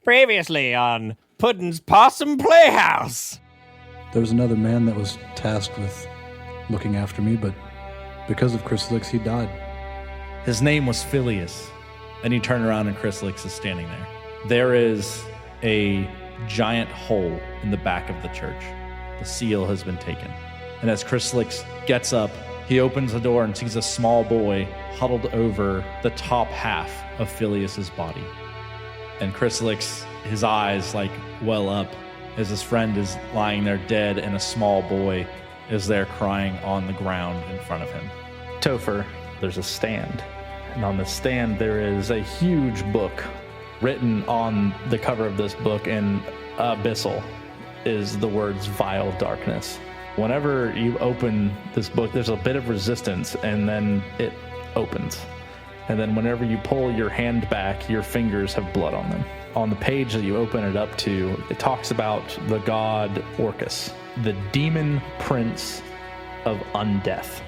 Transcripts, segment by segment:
Previously on Puddin's Possum Playhouse. There was another man that was tasked with looking after me, but because of Chrysalix, he died. His name was Phileas, and you turn around and Chrysalix is standing there. There is a giant hole in the back of the church. The seal has been taken. And as Chrysalix gets up, he opens the door and sees a small boy huddled over the top half of Phileas's body. And Chrysalix, his eyes well up as his friend is lying there dead and a small boy is there crying on the ground in front of him. Topher, there's a stand. And on the stand there is a huge book. Written on the cover of this book in abyssal is the words Vile Darkness. Whenever you open this book, there's a bit of resistance and then it opens. And then whenever you pull your hand back, your fingers have blood on them. On the page that you open it up to, it talks about the god Orcus, the demon prince of undeath.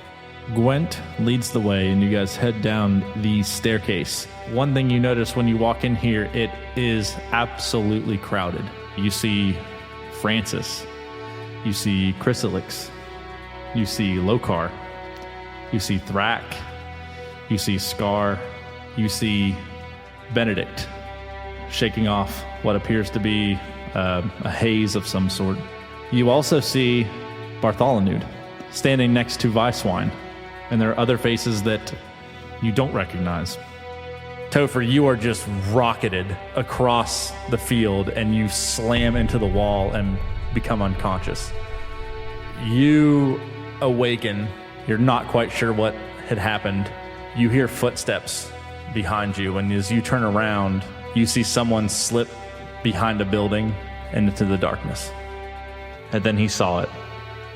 Gwent leads the way, and you guys head down the staircase. One thing you notice when you walk in here, it is absolutely crowded. You see Francis, you see Chrysalix, you see Lokar, you see Thrak, you see Scar, you see Benedict shaking off what appears to be a haze of some sort. You also see Bartholomew standing next to Weisswine, and there are other faces that you don't recognize. Topher, you are just rocketed across the field, and you slam into the wall and become unconscious. You awaken. You're not quite sure what had happened. You hear footsteps behind you, and as you turn around, you see someone slip behind a building and into the darkness. And then he saw it.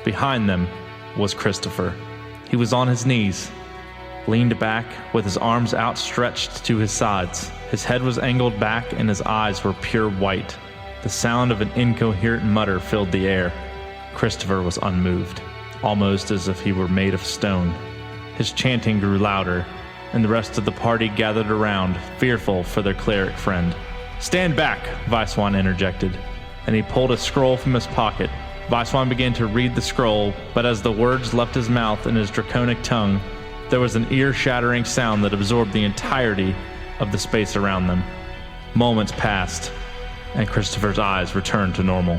Behind them was Christopher. He was on his knees, leaned back with his arms outstretched to his sides. His head was angled back and his eyes were pure white. The sound of an incoherent mutter filled the air. Christopher was unmoved, almost as if he were made of stone. His chanting grew louder, and the rest of the party gathered around, fearful for their cleric friend. "Stand back," Weisswine interjected, and he pulled a scroll from his pocket. Weisswine began to read the scroll, but as the words left his mouth in his draconic tongue, there was an ear-shattering sound that absorbed the entirety of the space around them. Moments passed, and Christopher's eyes returned to normal.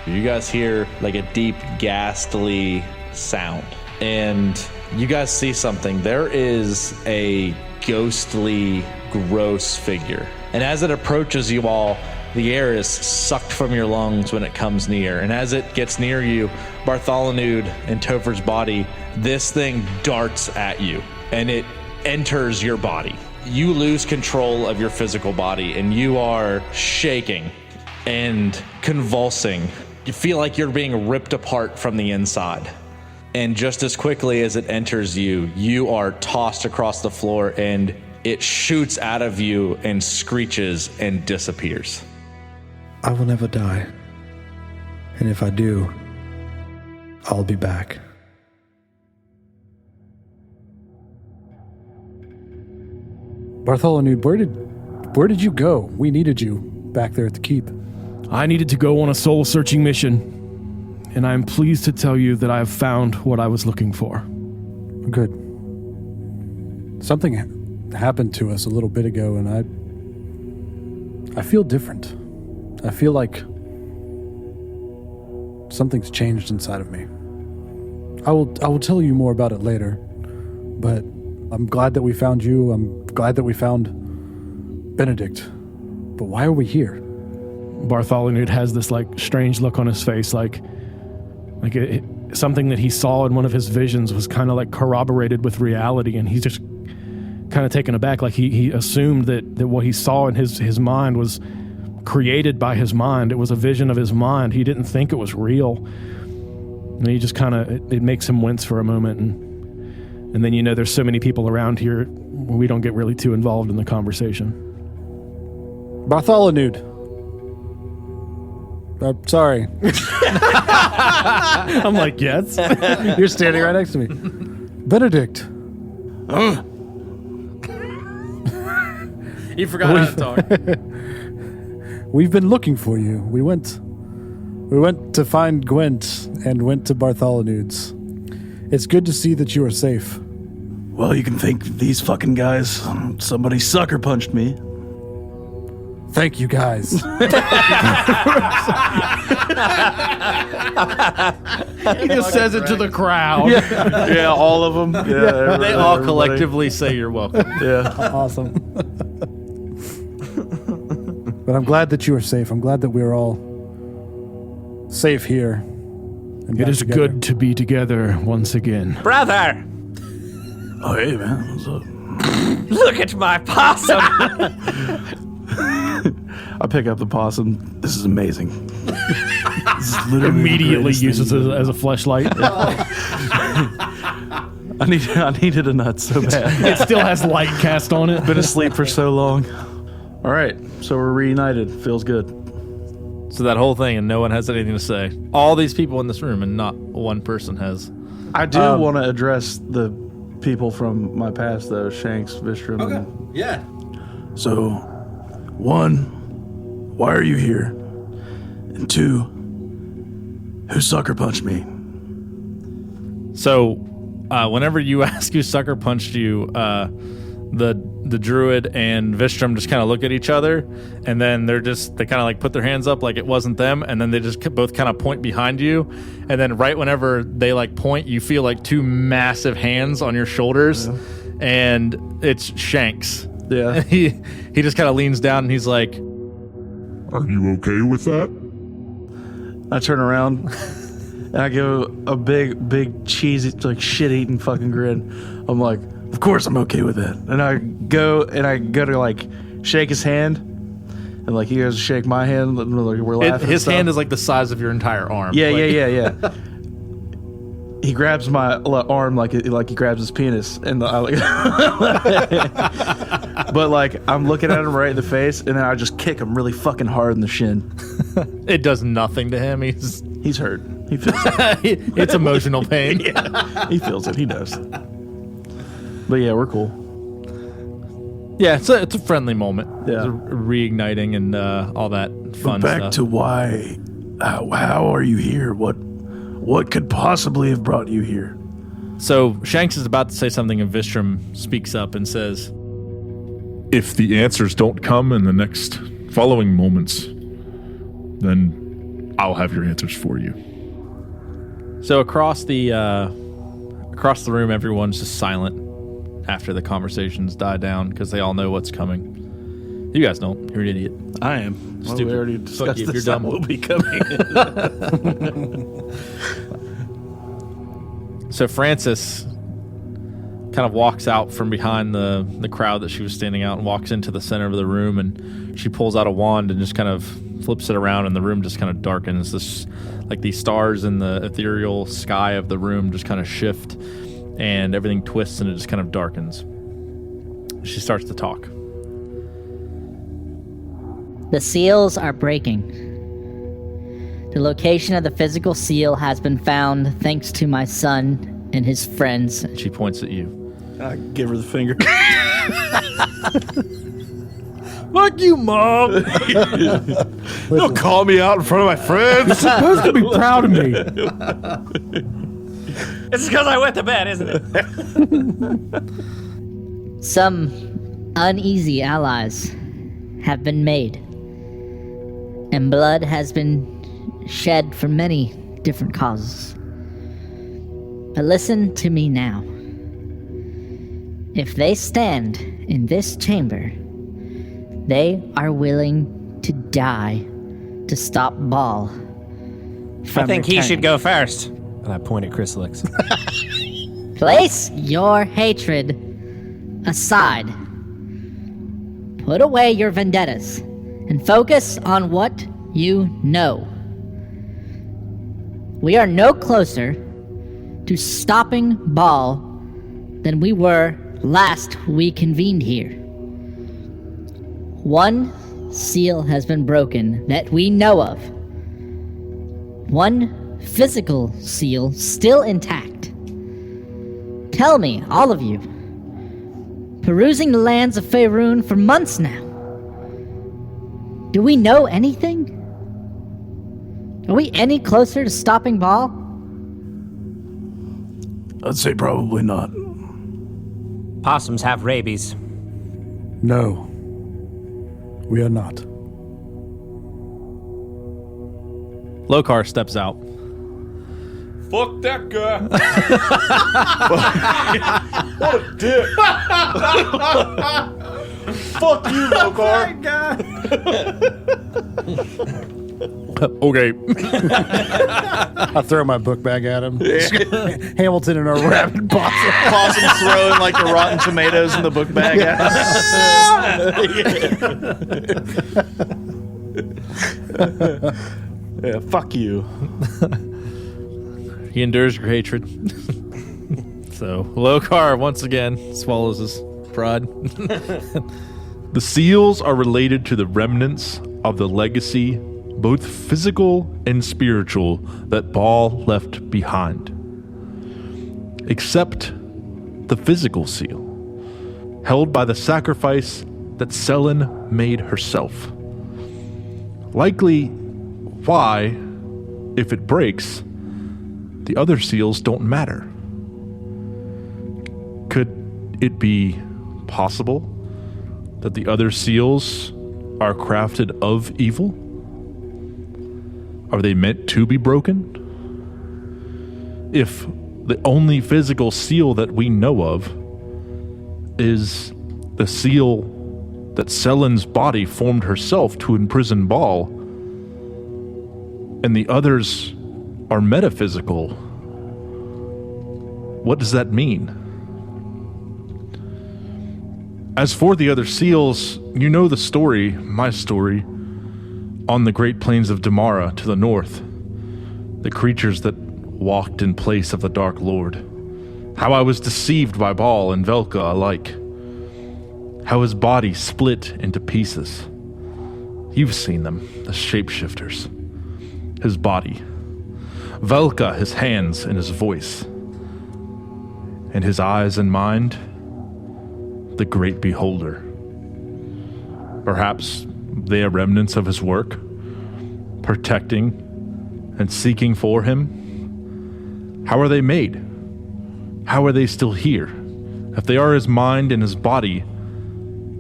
You guys hear a deep, ghastly sound, and you guys see something. There is a ghostly, gross figure. And as it approaches you all, the air is sucked from your lungs when it comes near. And as it gets near you, Bartholomew and Topher's body, this thing darts at you, and it enters your body. You lose control of your physical body, and you are shaking and convulsing. You feel like you're being ripped apart from the inside. And just as quickly as it enters you, you are tossed across the floor, and it shoots out of you and screeches and disappears. I will never die. And if I do, I'll be back. Bartholomew, where did you go? We needed you back there at the keep. I needed to go on a soul-searching mission, and I am pleased to tell you that I have found what I was looking for. Good. Something happened to us a little bit ago, and I feel different. I feel like something's changed inside of me. I will tell you more about it later, but I'm glad that we found you. I'm glad that we found Benedict. But why are we here? Bartholomew has this strange look on his face, something that he saw in one of his visions was kind of corroborated with reality, and he's just kind of taken aback. He assumed that what he saw in his mind was created by his mind. It was a vision of his mind. He didn't think it was real. And he just it makes him wince for a moment, and then there's so many people around here, we don't get really too involved in the conversation. Bartholomew. Sorry. I'm yes. You're standing right next to me. Benedict. He forgot how to talk. We've been looking for you. We went to find Gwent and went to Bartholomew's. It's good to see that you are safe. Well, you can thank these fucking guys. Somebody sucker punched me. Thank you, guys. He just says it to the crowd. Yeah, all of them. Yeah, They all collectively say you're welcome. Yeah. Awesome. But I'm glad that you are safe. I'm glad that we're all safe here. And It back is together. good to be together once again. Brother, Oh, hey, man. What's up? look at my possum. I pick up the possum. This is amazing. This is literally the Immediately greatest uses thing. it as a fleshlight. I needed a nut so bad. It still has light cast on it. Been asleep for so long. All right, so we're reunited. Feels good. So that whole thing, and no one has anything to say. All these people in this room, and not one person has. I do want to address the people from my past, though. Shanks, Vistrom. Okay. Yeah. So, 1, why are you here? And 2, who sucker punched me? So, whenever you ask who sucker punched you, the druid and Vistrom just kind of look at each other, and then they kind of like put their hands up like it wasn't them, and then they just both kind of point behind you, and then right whenever they like point, you feel like 2 massive hands on your shoulders, and it's Shanks. Yeah. He just kind of leans down and he's like, Are you okay with that? I turn around and I go a big cheesy, like shit-eating fucking grin. I'm like, of course I'm okay with that. And I go to like shake his hand, and like he goes to shake my hand. And like, we're laughing. his hand is like the size of your entire arm. Yeah, Like- yeah. He grabs my arm like he grabs his penis, and but like I'm looking at him right in the face, and then I just kick him really fucking hard in the shin. It does nothing to him. He's hurt. He feels it. it's emotional pain. He feels it. He knows. But yeah, we're cool. Yeah, it's a friendly moment. Yeah. It's reigniting and all that fun Back stuff. to why? How are you here? What could possibly have brought you here? So Shanks is about to say something, and Vistrom speaks up and says, If the answers don't come in the next following moments, then I'll have your answers for you. So across the room, everyone's just silent after the conversations die down because they all know what's coming. You guys don't. You're an idiot. I am. Well, we Stupid. already Fuck discussed you if this. you're dumb. That will be coming. So Frances kind of walks out from behind the crowd that she was standing out and walks into the center of the room, and she pulls out a wand and just kind of flips it around, and the room just kind of darkens. This, like these stars in the ethereal sky of the room just kind of shift, and everything twists and it just kind of darkens. She starts to talk. The seals are breaking. The location of the physical seal has been found thanks to my son and his friends. She points at you. I give her the finger. Fuck you, Mom! Don't call me out in front of my friends. Supposed to be proud of me. It's because I went to bed, isn't it? Some uneasy allies have been made, and blood has been shed for many different causes. But listen to me now. If they stand in this chamber, they are willing to die to stop Baal from I think he should returning. go first. And I point at Chrysalix. Place your hatred aside. Put away your vendettas and focus on what you know. We are no closer to stopping Baal than we were last we convened here. One seal has been broken that we know of. One physical seal still intact. Tell me, all of you, perusing the lands of Faerun for months now, Do we know anything? Are we any closer to stopping Ball? I'd say probably not. Possums have rabies. No, we are not. Lokar steps out. Fuck that guy. What a dick. Fuck you, Lokar. Okay. I throw my book bag at him. Hamilton and our rabid possum. Possum throwing like the rotten tomatoes in the book bag. Yeah, fuck you. He endures your hatred. So, Lokar once again swallows his pride. The seals are related to the remnants of the legacy, both physical and spiritual, that Baal left behind. Except the physical seal, held by the sacrifice that Selen made herself. Likely why, if it breaks, the other seals don't matter. Could it be possible that the other seals are crafted of evil? Are they meant to be broken? If the only physical seal that we know of is the seal that Selen's body formed herself to imprison Baal, and the others are metaphysical, what does that mean? As for the other seals, you know the story, my story, on the great plains of Damara to the north. The creatures that walked in place of the Dark Lord. How I was deceived by Baal and Velka alike. How his body split into pieces. You've seen them, the shapeshifters. His body. Velka, his hands and his voice. And his eyes and mind, the great beholder. Perhaps they are remnants of his work, protecting and seeking for him. How are they made? How are they still here? If they are his mind and his body,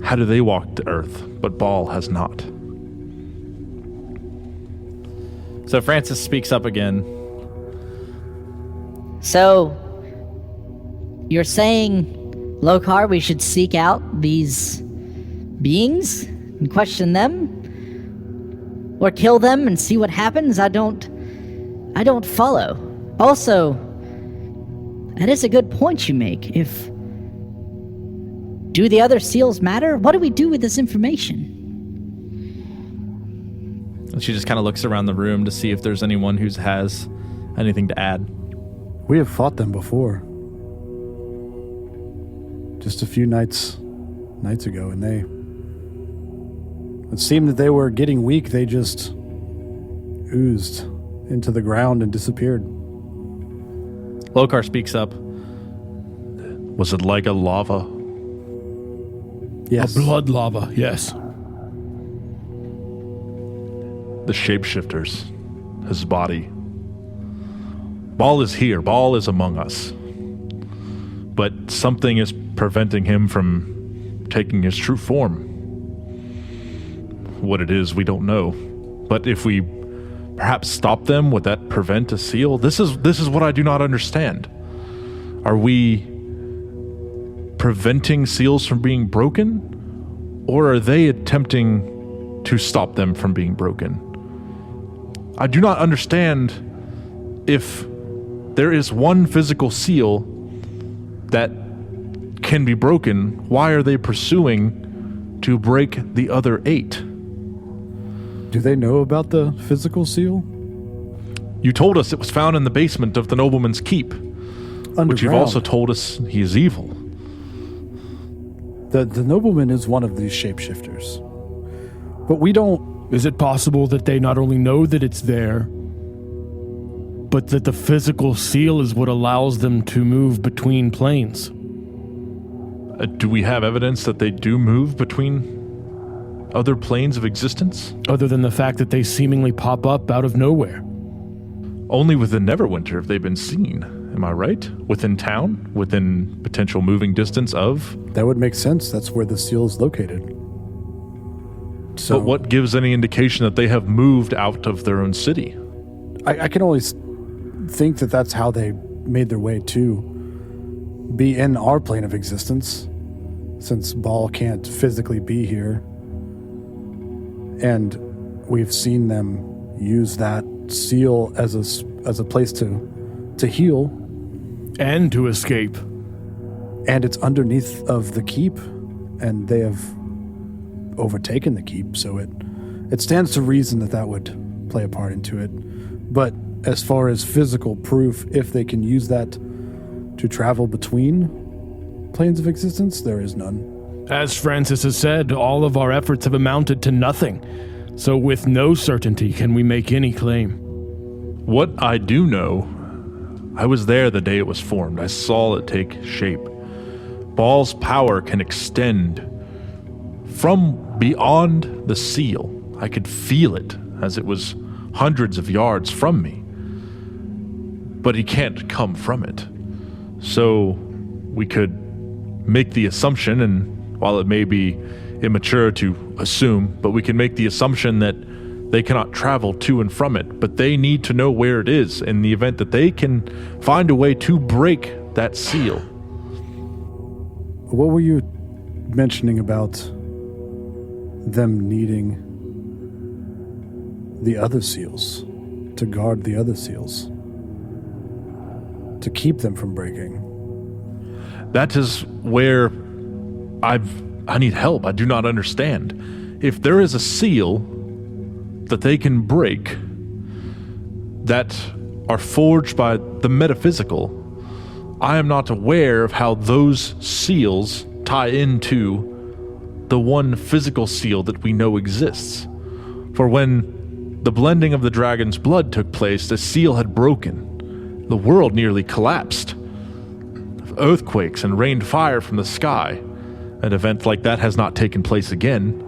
how do they walk to earth, but Baal has not? So Francis speaks up again. So, you're saying, Lokar, we should seek out these beings and question them? Or kill them and see what happens? I don't follow. Also, that is a good point you make. Do the other seals matter? What do we do with this information? And she just kind of looks around the room to see if there's anyone who has anything to add. We have fought them before. Just a few nights ago, and it seemed that they were getting weak. They just oozed into the ground and disappeared. Lokar speaks up. Was it like a lava? Yes. A blood lava, yes. The shapeshifters, his body. Baal is here. Baal is among us. But something is preventing him from taking his true form. What it is, we don't know. But if we perhaps stop them, would that prevent a seal? This is what I do not understand. Are we preventing seals from being broken? Or are they attempting to stop them from being broken? I do not understand if there is one physical seal that can be broken, why are they pursuing to break the other 8? Do they know about the physical seal? You told us it was found in the basement of the nobleman's keep. But you've also told us he is evil. The nobleman is one of these shapeshifters. But we don't... Is it possible that they not only know that it's there, but that the physical seal is what allows them to move between planes? Do we have evidence that they do move between other planes of existence? Other than the fact that they seemingly pop up out of nowhere. Only within Neverwinter have they been seen. Am I right? Within town? Within potential moving distance of? That would make sense. That's where the seal is located. So, But what gives any indication that they have moved out of their own city? I can always think that that's how they made their way to be in our plane of existence, since Ball can't physically be here. And we've seen them use that seal as a place to heal. And to escape. And it's underneath of the keep, and they have overtaken the keep, so it stands to reason that would play a part into it. But as far as physical proof, if they can use that to travel between planes of existence, there is none. As Francis has said, all of our efforts have amounted to nothing. So with no certainty can we make any claim. What I do know, I was there the day it was formed. I saw it take shape. Ball's power can extend from beyond the seal. I could feel it as it was hundreds of yards from me. But he can't come from it. So we could make the assumption, and while it may be immature to assume, but we can make the assumption that they cannot travel to and from it, but they need to know where it is in the event that they can find a way to break that seal. What were you mentioning about them needing the other seals, to guard the other seals, to keep them from breaking? That is where I need help. I do not understand. If there is a seal that they can break that are forged by the metaphysical, I am not aware of how those seals tie into the one physical seal that we know exists. For when the blending of the dragon's blood took place, the seal had broken. The world nearly collapsed. Earthquakes and rained fire from the sky. An event like that has not taken place again.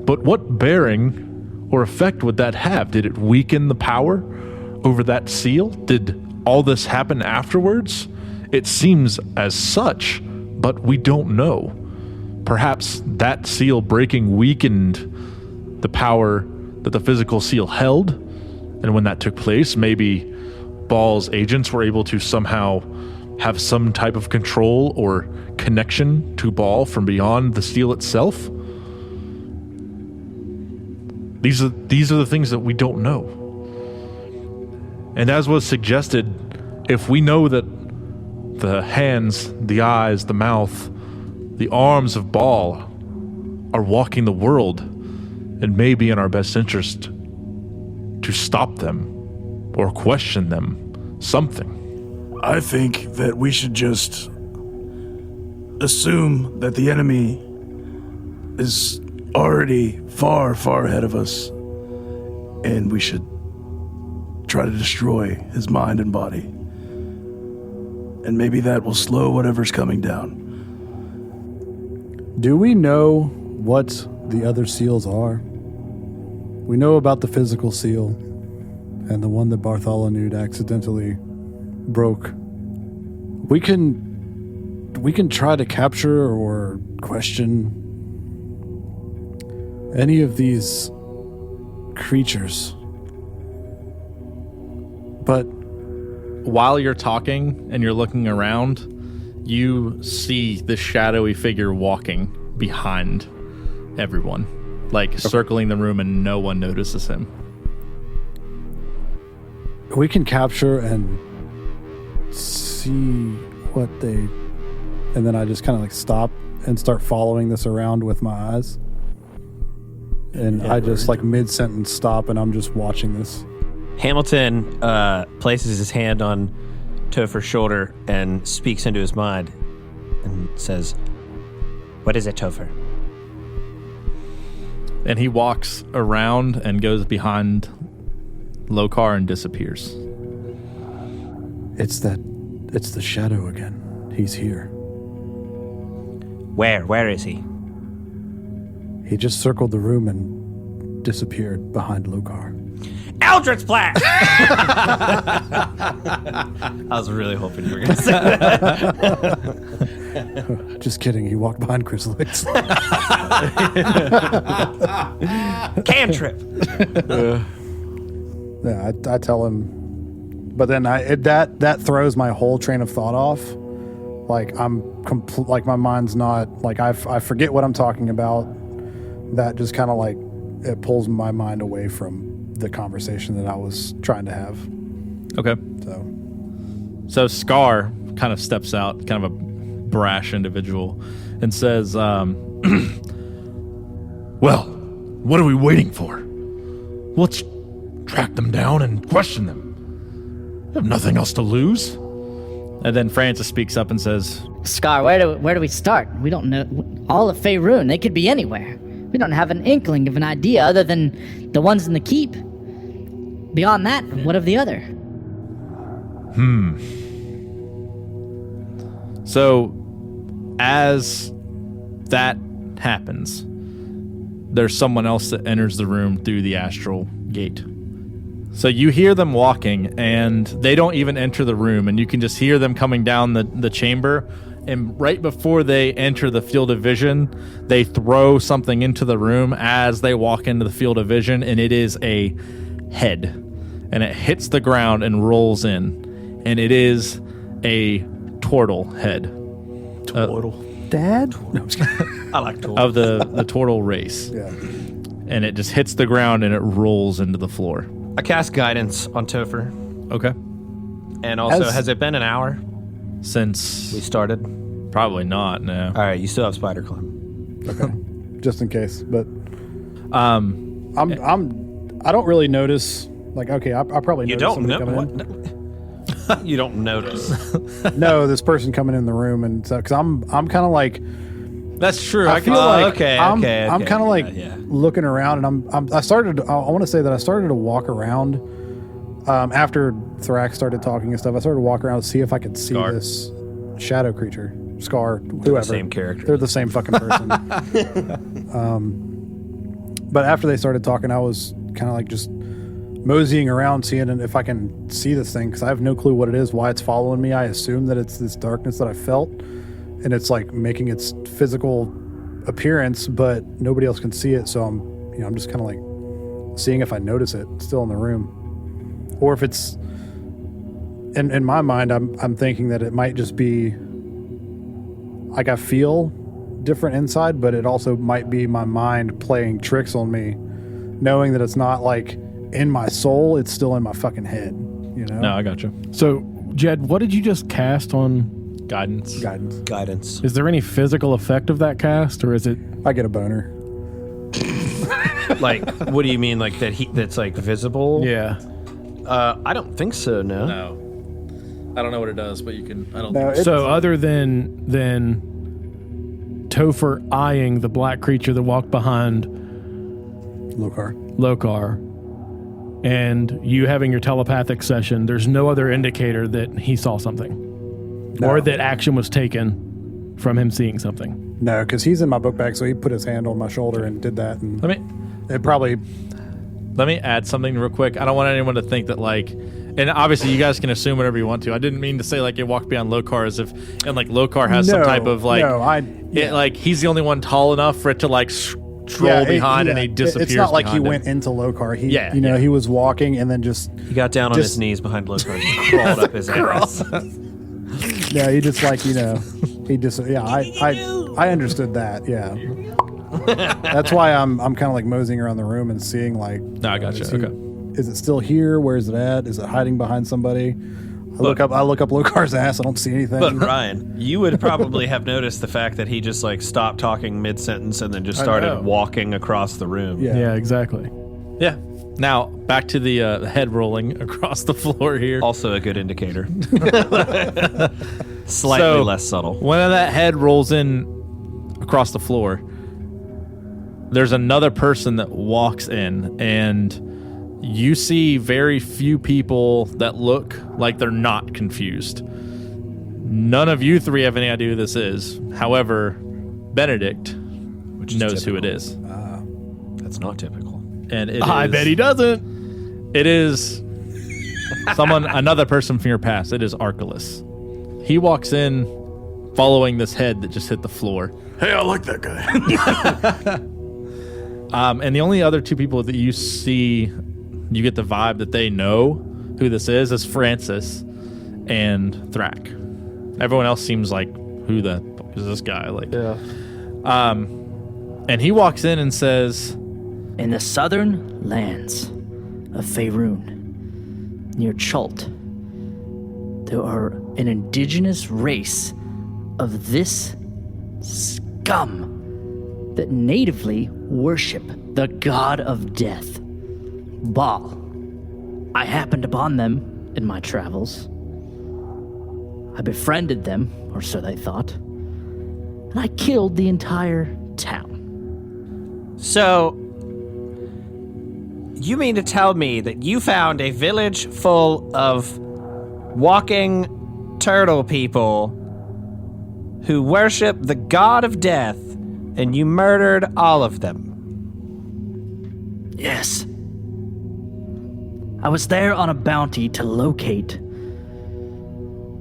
But what bearing or effect would that have? Did it weaken the power over that seal? Did all this happen afterwards? It seems as such, but we don't know. Perhaps that seal breaking weakened the power that the physical seal held, and when that took place, maybe Ball's agents were able to somehow have some type of control or connection to Ball from beyond the seal itself. These are the things that we don't know. And as was suggested, if we know that the hands, the eyes, the mouth, the arms of Ball are walking the world, it may be in our best interest to stop them or question them, something. I think that we should just assume that the enemy is already far, far ahead of us, and we should try to destroy his mind and body. And maybe that will slow whatever's coming down. Do we know what the other seals are? We know about the physical seal and the one that Bartholomew accidentally broke. We can try to capture or question any of these creatures. But while you're talking and you're looking around, you see the shadowy figure walking behind everyone, like circling the room, and no one notices him. we can capture and see what they... And then I just kind of like stop and start following this around with my eyes. And I just like mid-sentence stop and I'm just watching this. Hamilton places his hand on Topher's shoulder and speaks into his mind and says, "What is it, Topher?" And he walks around and goes behind Lokar and disappears. It's the shadow again. He's here. Where is he? He just circled the room and disappeared behind Lokar. Eldritch Blast! I was really hoping you were going to say that. Just kidding. He walked behind Chrysalix. Cantrip. Yeah, I tell him, but then that throws my whole train of thought off. Like like my mind's not like I forget what I'm talking about. That just kind of like it pulls my mind away from the conversation that I was trying to have. Okay. So Scar kind of steps out, kind of a brash individual, and says, Well, what are we waiting for? Let's track them down and question them. We have nothing else to lose. and then Francis speaks up and says, Scar, where do we start? We don't know. All of Faerun, they could be anywhere. We don't have an inkling of an idea other than the ones in the keep. Beyond that, what of the other? So, as that happens, there's someone else that enters the room through the astral gate. So you hear them walking, and they don't even enter the room, and you can just hear them coming down the chamber. And right before they enter the field of vision, they throw something into the room as they walk into the field of vision, and it is a head. And it hits the ground and rolls in. And it is a turtle head. Dad? No, I'm just kidding. I like tools. Of the turtle race. Yeah. And it just hits the ground and it rolls into the floor. I cast guidance on Topher. Okay. And also, has it been an hour Since we started? probably not, no. All right, you still have spider climb. Okay. Just in case, but I Um don't really notice. Like, okay, I probably You notice don't know somebody what? coming You don't notice. in. No, this person coming in the room, and so because I'm kind of like That's true. I feel like okay, I'm okay, kind of like yeah. looking around, and I want to say that I started to walk around after Thrax started talking and stuff. I started to walk around to see if I could see Scar. this shadow creature, Scar, whoever. same character. They're the same fucking person. But after they started talking, I was kind of like just moseying around, seeing if I can see this thing, because I have no clue what it is, why it's following me. I assume that it's this darkness that I felt, and it's like making its physical appearance, but nobody else can see it. So I'm just kind of like seeing if I notice it still in the room, or if it's in my mind. I'm thinking that it might just be like I feel different inside, but it also might be my mind playing tricks on me, knowing that it's not like in my soul, it's still in my fucking head, you know? No, I got you. So, Jed, what did you just cast on? Guidance. Guidance. Is there any physical effect of that cast, or is it? I get a boner. Like, what do you mean? Like that's like visible? Yeah. I don't think so. No. No. I don't know what it does, but you can. I don't No, think. it's, So, other than Topher eyeing the black creature that walked behind Lokar. Lokar, and you having your telepathic session, there's no other indicator that he saw something, or that action was taken from him seeing something. No, because he's in my book bag, so he put his hand on my shoulder and did that, and Let it probably. me add something real quick. I don't want anyone to think that like, and obviously you guys can assume whatever you want to. I didn't mean to say like it walked beyond Lokar as if, and like Lokar has some No, type of like, no, it, like he's the only one tall enough for it to like stroll behind and he disappears. It's not like he behind him. went into Lokar. He, Yeah, he was walking and then just. He got down on Just- his knees behind Lokar and crawled up his ass. Yeah, he just like he just I understood that. Yeah, that's why I'm kind of like moseying around the room and seeing like. No, I gotcha. Is he- Okay. Is it still here? Where is it at? Is it hiding behind somebody? I look up Lokar's ass. I don't see anything. But Ryan, you would probably have noticed the fact that he just like stopped talking mid sentence and then just I started know. walking across the room. Yeah. Yeah, exactly. Yeah. Now back to the head rolling across the floor here. Also a good indicator. Slightly So, less subtle. When that head rolls in across the floor, there's another person that walks in, and you see very few people that look like they're not confused. None of you three have any idea who this is. However, Benedict knows who it is. That's not typical. And I bet he doesn't. It is another person from your past. It is Archelaus. He walks in following this head that just hit the floor. Hey, I like that guy. And the only other two people that you see, you get the vibe that they know who this is Francis and Thrak. Everyone else seems like, who the fuck is this guy? Like, Yeah. And he walks in and says, In the southern lands of Faerun, near Chult, there are an indigenous race of this scum that natively worship the god of death, Baal. I happened upon them in my travels. I befriended them, or so they thought, and I killed the entire town. So, you mean to tell me that you found a village full of walking turtle people who worship the god of death, and you murdered all of them? Yes. I was there on a bounty to locate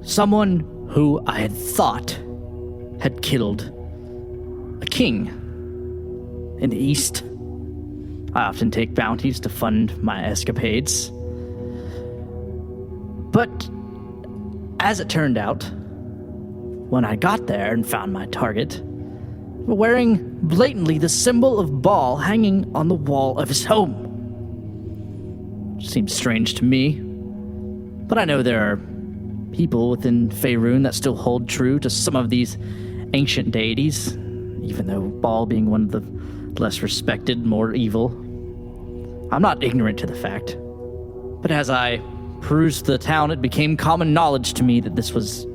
someone who I had thought had killed a king in the east. I often take bounties to fund my escapades. But as it turned out, when I got there and found my target, wearing blatantly the symbol of Baal hanging on the wall of his home. Seems strange to me, but I know there are people within Faerun that still hold true to some of these ancient deities, even though Baal being one of the less respected, more evil. I'm not ignorant to the fact, but as I perused the town, it became common knowledge to me that this was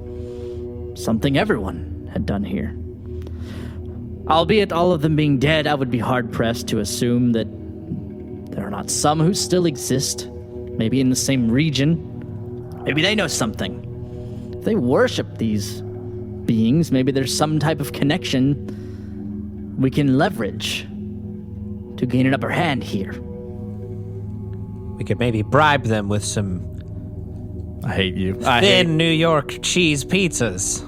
something everyone had done here. Albeit all of them being dead, I would be hard-pressed to assume that there are not some who still exist, maybe in the same region. Maybe they know something. If they worship these beings, maybe there's some type of connection we can leverage to gain an upper hand here. We could maybe bribe them with some I hate you. thin New York cheese pizzas.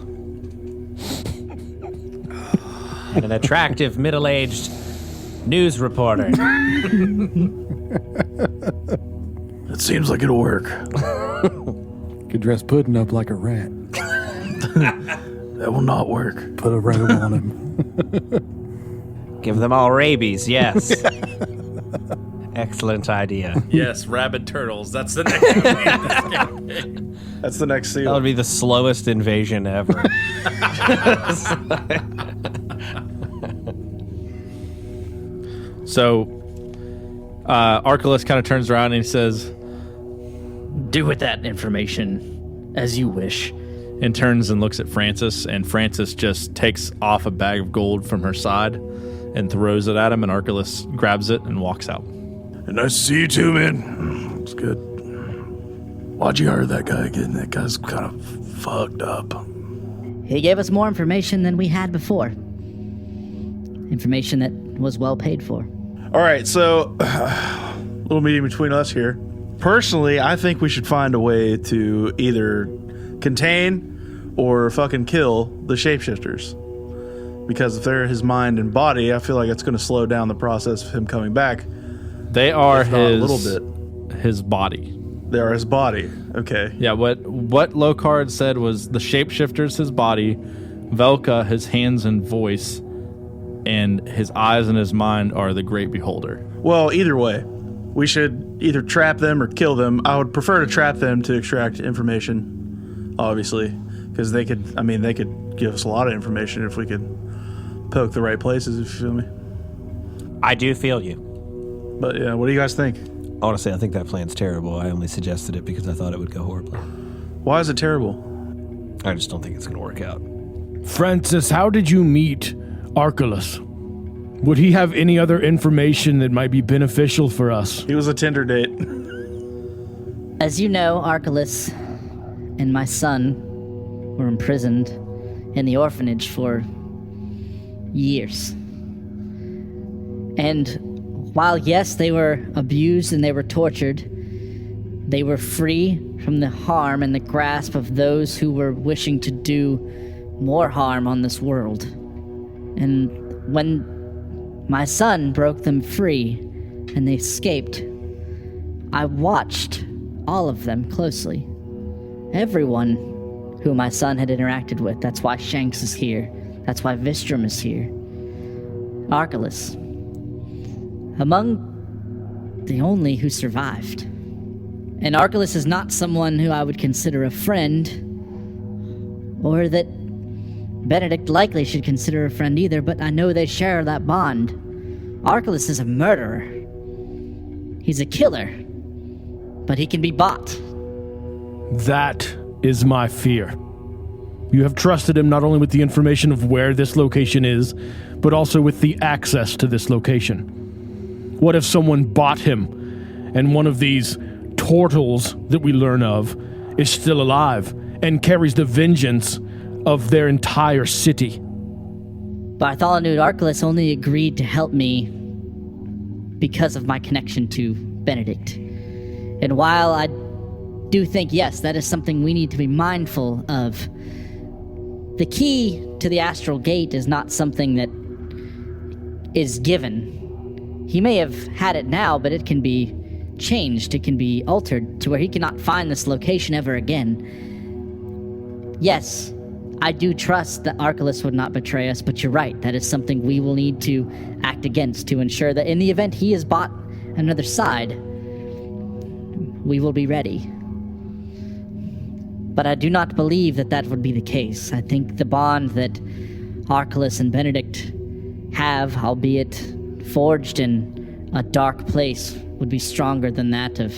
And an attractive middle-aged news reporter. It seems like it'll work. Could dress Puddin' up like a rat. That will not work. Put a robe on him. Give them all rabies, yes. Excellent idea. Yes, rabid turtles. That's the next campaign. That's the next That seal. would be the slowest invasion ever. So, Archelaus kind of turns around and he says, Do with that information as you wish. and turns and looks at Francis, and Francis just takes off a bag of gold from her side and throws it at him, and Archelaus grabs it and walks out. Nice to see you too, man. It's good. Why'd you hire that guy again? That guy's kind of fucked up. He gave us more information than we had before. Information that was well paid for. All right, so a little meeting between us here. Personally, I think we should find a way to either contain or fucking kill the shapeshifters. Because if they're his mind and body, I feel like it's going to slow down the process of him coming back. They are If not a his little his body. They are his body. Okay. Yeah, what Locard said was the shapeshifter's his body, Velka his hands and voice, and his eyes and his mind are the great beholder. Well, either way, we should either trap them or kill them. I would prefer to trap them to extract information, obviously, because they could give us a lot of information if we could poke the right places, if you feel me. I do feel you. But yeah, what do you guys think? Honestly, I think that plan's terrible. I only suggested it because I thought it would go horribly. Why is it terrible? I just don't think it's going to work out. Francis, how did you meet Archelaus? Would he have any other information that might be beneficial for us? He was a Tinder date. As you know, Archelaus and my son were imprisoned in the orphanage for years. And while yes, they were abused and they were tortured, they were free from the harm and the grasp of those who were wishing to do more harm on this world. And when my son broke them free and they escaped, I watched all of them closely. Everyone who my son had interacted with. That's why Shanks is here. That's why Vistrom is here. Archelaus. Among the only who survived. And Archelaus is not someone who I would consider a friend, or that Benedict likely should consider a friend either, but I know they share that bond. Archelaus is a murderer. He's a killer, but he can be bought. That is my fear. You have trusted him not only with the information of where this location is, but also with the access to this location. What if someone bought him, and one of these turtles that we learn of is still alive and carries the vengeance of their entire city? Bartholomew Archelaus only agreed to help me because of my connection to Benedict. And while I do think, yes, that is something we need to be mindful of, the key to the astral gate is not something that is given. He may have had it now, but it can be changed, it can be altered to where he cannot find this location ever again. Yes, I do trust that Archelaus would not betray us, but you're right, that is something we will need to act against to ensure that in the event he has bought another side, we will be ready. But I do not believe that that would be the case. I think the bond that Archelaus and Benedict have, albeit forged in a dark place, would be stronger than that of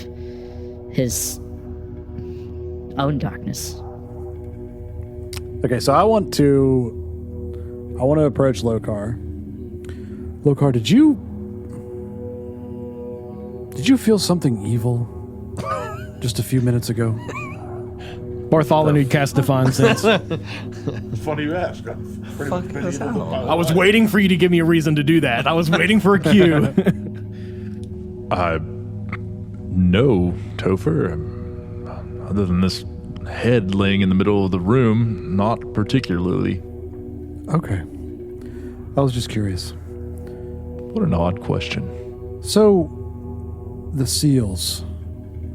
his own darkness. Okay, so I want to approach Lokar. Lokar, did you feel something evil just a few minutes ago? Bartholomew cast Divine Sense. Funny you ask. I was waiting for you to give me a reason to do that. I was waiting for a cue. No, Topher. Other than this head laying in the middle of the room, not particularly. Okay. I was just curious. What an odd question. So, the seals.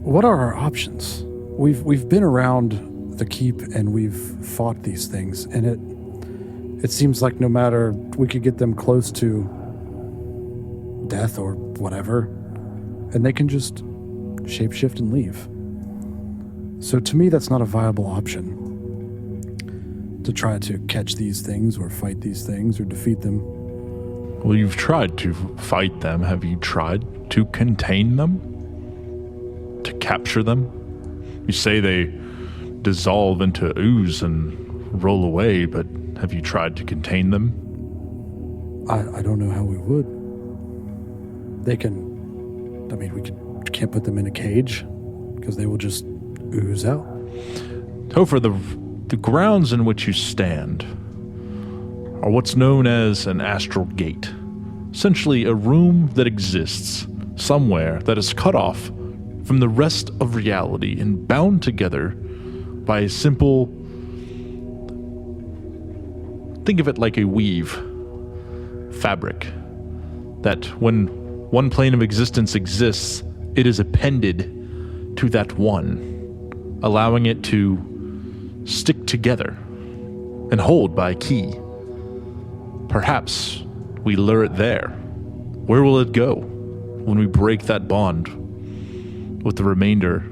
What are our options? We've been around the keep and we've fought these things, and it seems like no matter, we could get them close to death or whatever, and they can just shapeshift and leave. So to me, that's not a viable option, to try to catch these things or fight these things or defeat them. Well, you've tried to fight them. Have you tried to contain them? To capture them? You say they dissolve into ooze and roll away, but have you tried to contain them? I don't know how we would. We can't put them in a cage, because they will just ooze out. Topher, the grounds in which you stand are what's known as an astral gate. Essentially a room that exists somewhere that is cut off from the rest of reality and bound together by a simple... Think of it like a weave fabric, that when one plane of existence exists, it is appended to that one, allowing it to stick together and hold by a key. Perhaps we lure it there. Where will it go when we break that bond with the remainder?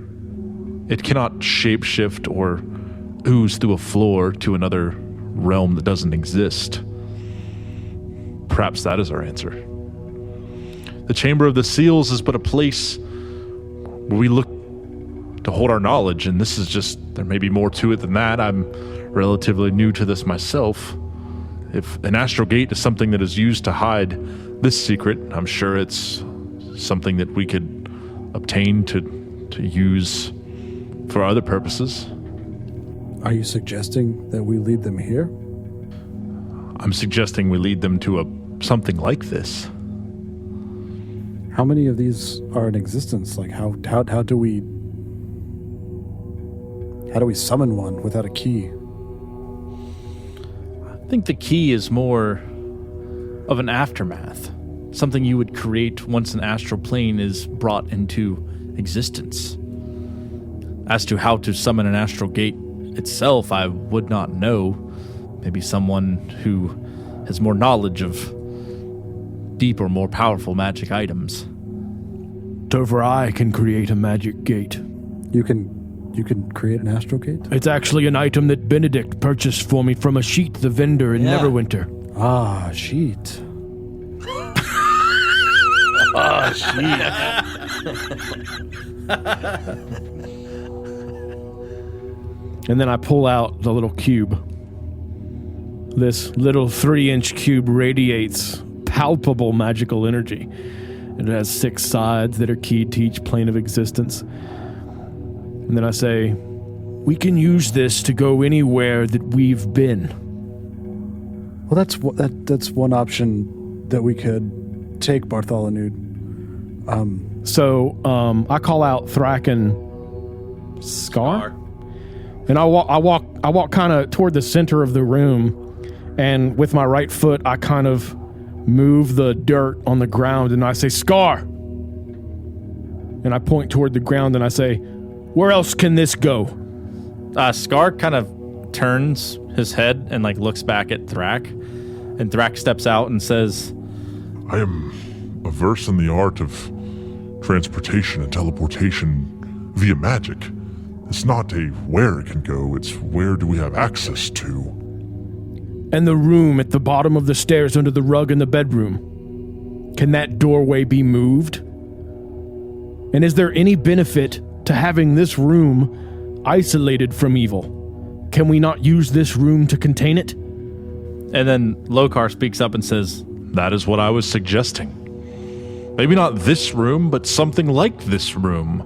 It cannot shapeshift or ooze through a floor to another realm that doesn't exist. Perhaps that is our answer. The Chamber of the Seals is but a place where we look to hold our knowledge, and this is just, there may be more to it than that. I'm relatively new to this myself. If an astral gate is something that is used to hide this secret, I'm sure it's something that we could obtain to use for other purposes. Are you suggesting that we lead them here? I'm suggesting we lead them to something like this. How many of these are in existence? Like, how do we summon one without a key? I think the key is more of an aftermath. Something you would create once an astral plane is brought into existence. As to how to summon an astral gate itself, I would not know. Maybe someone who has more knowledge of deeper, more powerful magic items. Topher, I can create a magic gate. You can create an astral gate? It's actually an item that Benedict purchased for me from a sheet the vendor in Neverwinter. Ah, sheet. And then I pull out the little cube. This little 3-inch cube radiates palpable magical energy. It has 6 sides that are keyed to each plane of existence. And then I say, we can use this to go anywhere that we've been. Well, that's one option that we could take, Bartholomew. So I call out Thraken Scar. And I walk kind of toward the center of the room, and with my right foot, I kind of move the dirt on the ground, and I say, Scar! And I point toward the ground, and I say, where else can this go? Scar kind of turns his head and looks back at Thrak, and Thrak steps out and says, I am averse in the art of transportation and teleportation via magic. It's not a where it can go, it's where do we have access to. And the room at the bottom of the stairs under the rug in the bedroom. Can that doorway be moved? And is there any benefit to having this room isolated from evil? Can we not use this room to contain it? And then Lokar speaks up and says, That is what I was suggesting. Maybe not this room, but something like this room.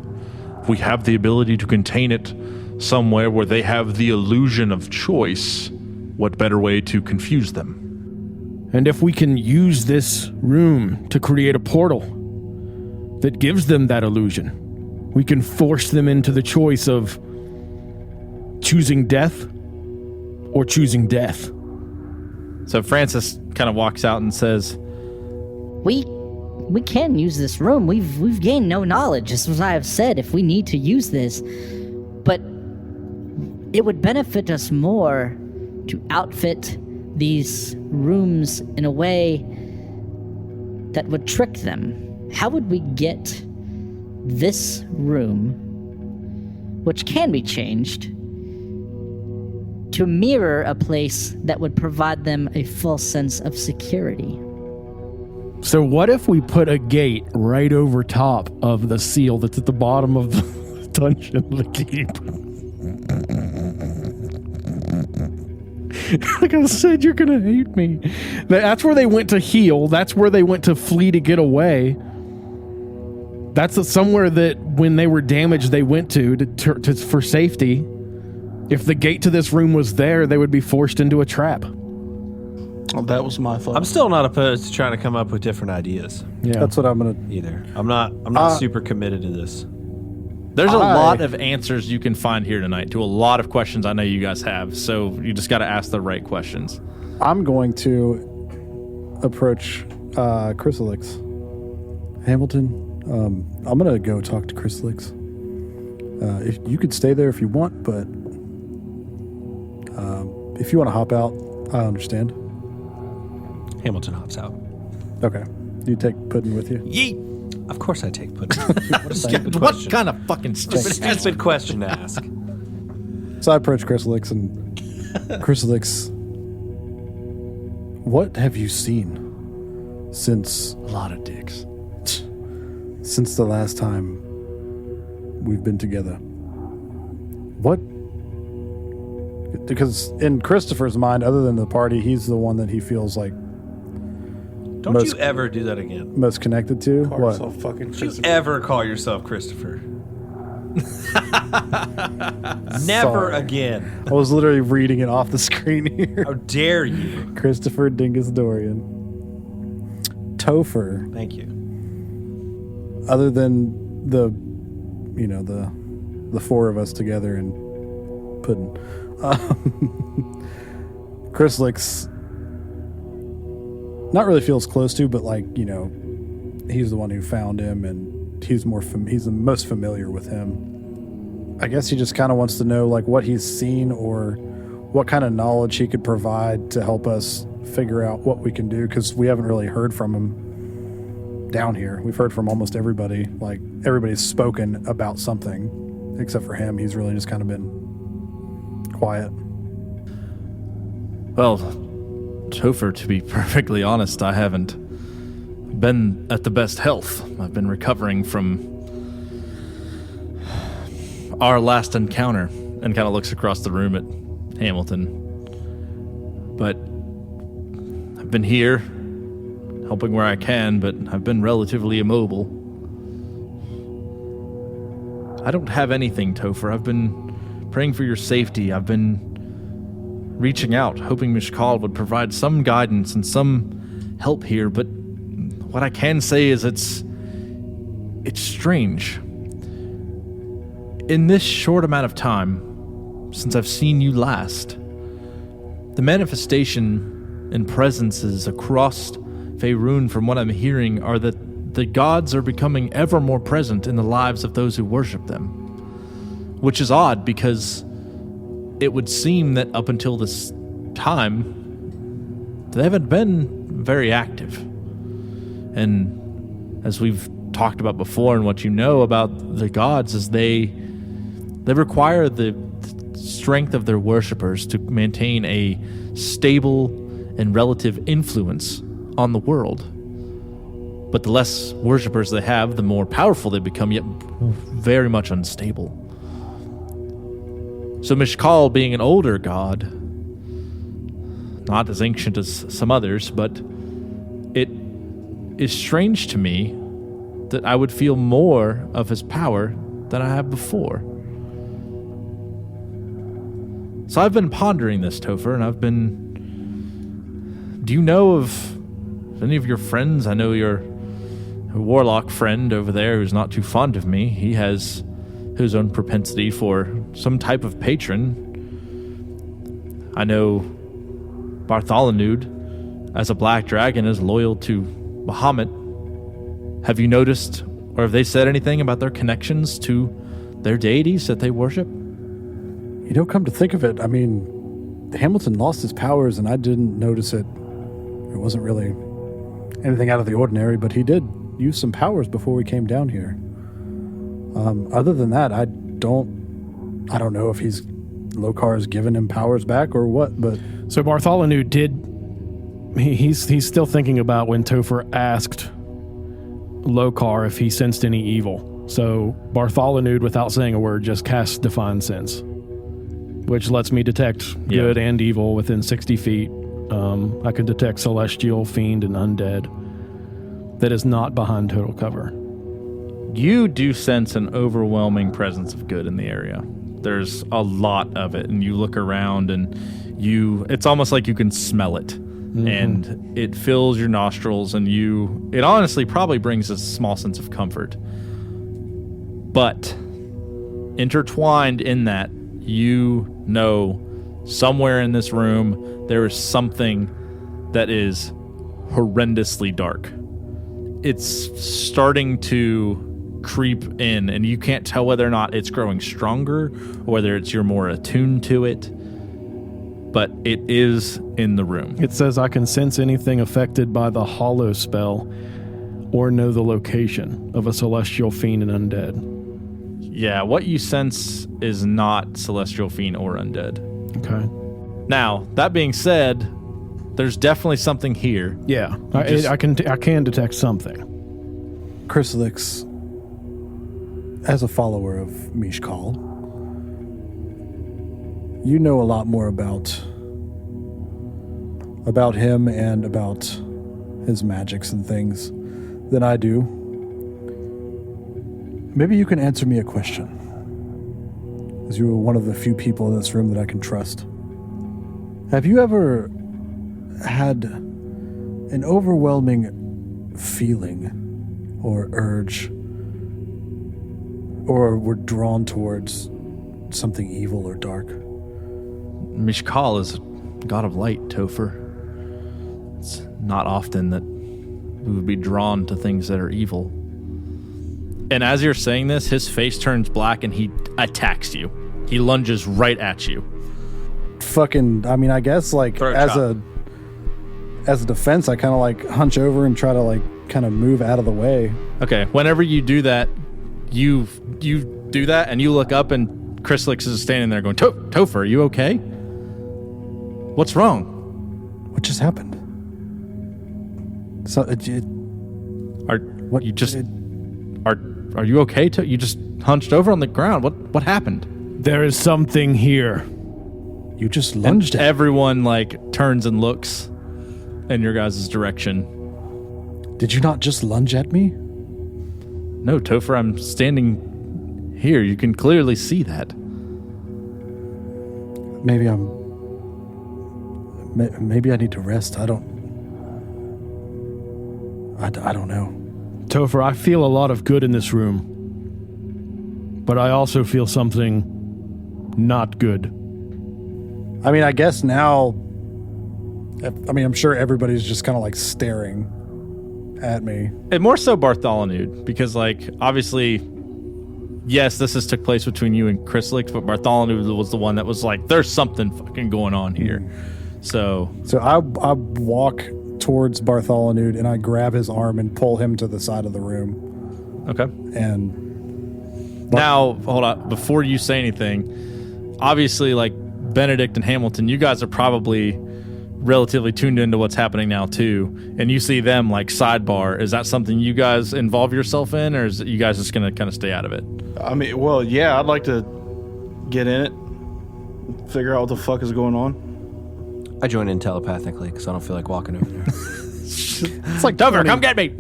If we have the ability to contain it somewhere where they have the illusion of choice, what better way to confuse them? And if we can use this room to create a portal that gives them that illusion, we can force them into the choice of choosing death or choosing death. So Francis kind of walks out and says, We can use this room. We've gained no knowledge, just as I have said, if we need to use this. But it would benefit us more to outfit these rooms in a way that would trick them. How would we get this room, which can be changed, to mirror a place that would provide them a full sense of security? So what if we put a gate right over top of the seal that's at the bottom of the dungeon, the keep? Like I said, you're going to hate me. That's where they went to heal. That's where they went to flee to get away. That's somewhere that when they were damaged, they went to for safety. If the gate to this room was there, they would be forced into a trap. Well, that was my fault. I'm still not opposed to trying to come up with different ideas Yeah. That's what I'm gonna. either. I'm not super committed to this. there's a lot of answers you can find here tonight to a lot of questions I know you guys have. So you just got to ask the right questions. I'm going to approach Chrysalix. Hamilton, I'm gonna go talk to Chrysalix. If you could stay there if you want, but if you want to hop out, I understand. Hamilton hops out. Okay. You take Puddin with you? Yeet! Of course I take pudding. What a stupid What question. kind of fucking stupid Stupid question to ask. So I approach Chrysalix and Chrysalix, what have you seen since A lot of dicks. since the last time we've been together? What? Because in Christopher's mind, other than the party, he's the one that he feels like Don't Most- you ever do that again. most connected to. Call What? yourself fucking Don't you Christopher. ever call yourself Christopher. Never Sorry. again. I was literally reading it off the screen here. How dare you? Christopher Dingus Dorian. Topher. Thank you. other than the four of us together and pudding. Chryslix not really feels close to, but like, he's the one who found him and he's the most familiar with him. I guess he just kind of wants to know like what he's seen or what kind of knowledge he could provide to help us figure out what we can do, because we haven't really heard from him down here. We've heard from almost everybody. Like, everybody's spoken about something except for him. He's really just kind of been quiet. Well, Topher, to be perfectly honest, I haven't been at the best health. I've been recovering from our last encounter, and kind of looks across the room at Hamilton. But I've been here, helping where I can, but I've been relatively immobile. I don't have anything, Topher. I've been praying for your safety. I've been reaching out, hoping Mishkal would provide some guidance and some help here, but what I can say is it's strange. In this short amount of time, since I've seen you last, the manifestation and presences across Faerun, from what I'm hearing, are that the gods are becoming ever more present in the lives of those who worship them. Which is odd, because it would seem that up until this time, they haven't been very active. And as we've talked about before, and what you know about the gods, is they require the strength of their worshippers to maintain a stable and relative influence on the world. But the less worshippers they have, the more powerful they become, yet very much unstable. So Mishkal, being an older god, not as ancient as some others, but it is strange to me that I would feel more of his power than I have before. So I've been pondering this, Topher, and do you know of any of your friends? I know your warlock friend over there who's not too fond of me. He has his own propensity for some type of patron. I know Bartholomew, as a black dragon, is loyal to Bahamut. Have you noticed, or have they said anything about their connections to their deities that they worship? Come to think of it, I mean, Hamilton lost his powers and I didn't notice it. It wasn't really anything out of the ordinary, but he did use some powers before we came down here. Other than that, I don't know if Lokar's given him powers back or what, but... So Bartholomew he's still thinking about when Topher asked Lokar if he sensed any evil. So Bartholomew, without saying a word, just casts Divine Sense, which lets me detect good and evil within 60 feet. I can detect celestial, fiend, and undead that is not behind total cover. You do sense an overwhelming presence of good in the area. There's a lot of it, and you look around and it's almost like you can smell it. Mm-hmm. And it fills your nostrils, and it honestly probably brings a small sense of comfort. But intertwined in that, somewhere in this room, there is something that is horrendously dark. It's starting to creep in, and you can't tell whether or not it's growing stronger or whether you're more attuned to it, but it is in the room. It says I can sense anything affected by the hollow spell or know the location of a celestial fiend and undead. Yeah, what you sense is not celestial fiend or undead. Okay. Now, that being said, there's definitely something here. Yeah, I can detect something. Chryslix, as a follower of Mishkal, you know a lot more about him and about his magics and things than I do. Maybe you can answer me a question, as you are one of the few people in this room that I can trust. Have you ever had an overwhelming feeling or urge or we're drawn towards something evil or dark. Mishkal is a god of light, Topher. It's not often that we would be drawn to things that are evil. And as you're saying this, his face turns black and he attacks you. He lunges right at you. Fucking, I mean, I guess like as a defense, I kind of like hunch over and try to like kind of move out of the way. Okay, whenever you do that, you do that and you look up and Chrysalix is standing there going, Topher, are you okay? What's wrong? What just happened? So Are you okay? You just hunched over on the ground. What happened? There is something here. You just lunged at me. Everyone like turns and looks in your guys' direction. Did you not just lunge at me? No, Topher, I'm standing here. You can clearly see that. Maybe I need to rest. I don't know. Topher, I feel a lot of good in this room. But I also feel something not good. I mean, I guess now, I'm sure everybody's just kind of like staring at me. And more so Bartholomew, because like, obviously, yes, this has took place between you and Chrysalix, but Bartholomew was the one that was like, there's something fucking going on here. So I walk towards Bartholomew and I grab his arm and pull him to the side of the room. Okay. And now, hold on. Before you say anything, obviously, like Benedict and Hamilton, you guys are probably relatively tuned into what's happening now too, and you see them like sidebar. Is that something you guys involve yourself in, or is it you guys just gonna kind of stay out of it? I mean, well, yeah, I'd like to get in it, figure out what the fuck is going on. I join in telepathically because I don't feel like walking over there. It's like, Topher, come get me.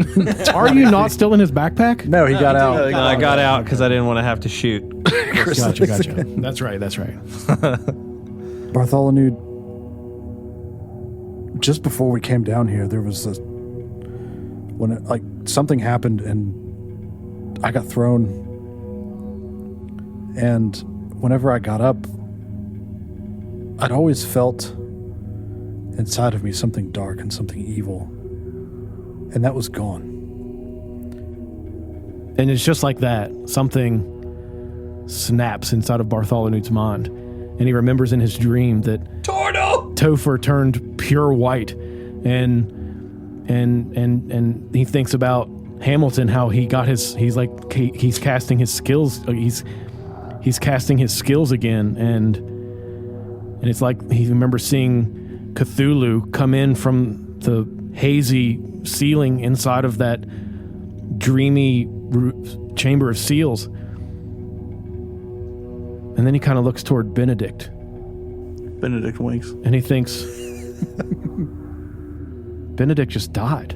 Are you not still in his backpack? no, he got out. No, I got out because I didn't want to have to shoot. Gotcha. That's right. Bartholomew, just before we came down here, there was something happened and I got thrown. And whenever I got up, I'd always felt inside of me something dark and something evil. And that was gone. And it's just like that. Something snaps inside of Bartholomew's mind. And he remembers in his dream that Topher turned pure white. And he thinks about Hamilton, how he got he's casting his skills. He's casting his skills again. And it's like he remembers seeing Cthulhu come in from the hazy ceiling inside of that dreamy chamber of seals. And then he kind of looks toward Benedict. Benedict winks. And he thinks, Benedict just died.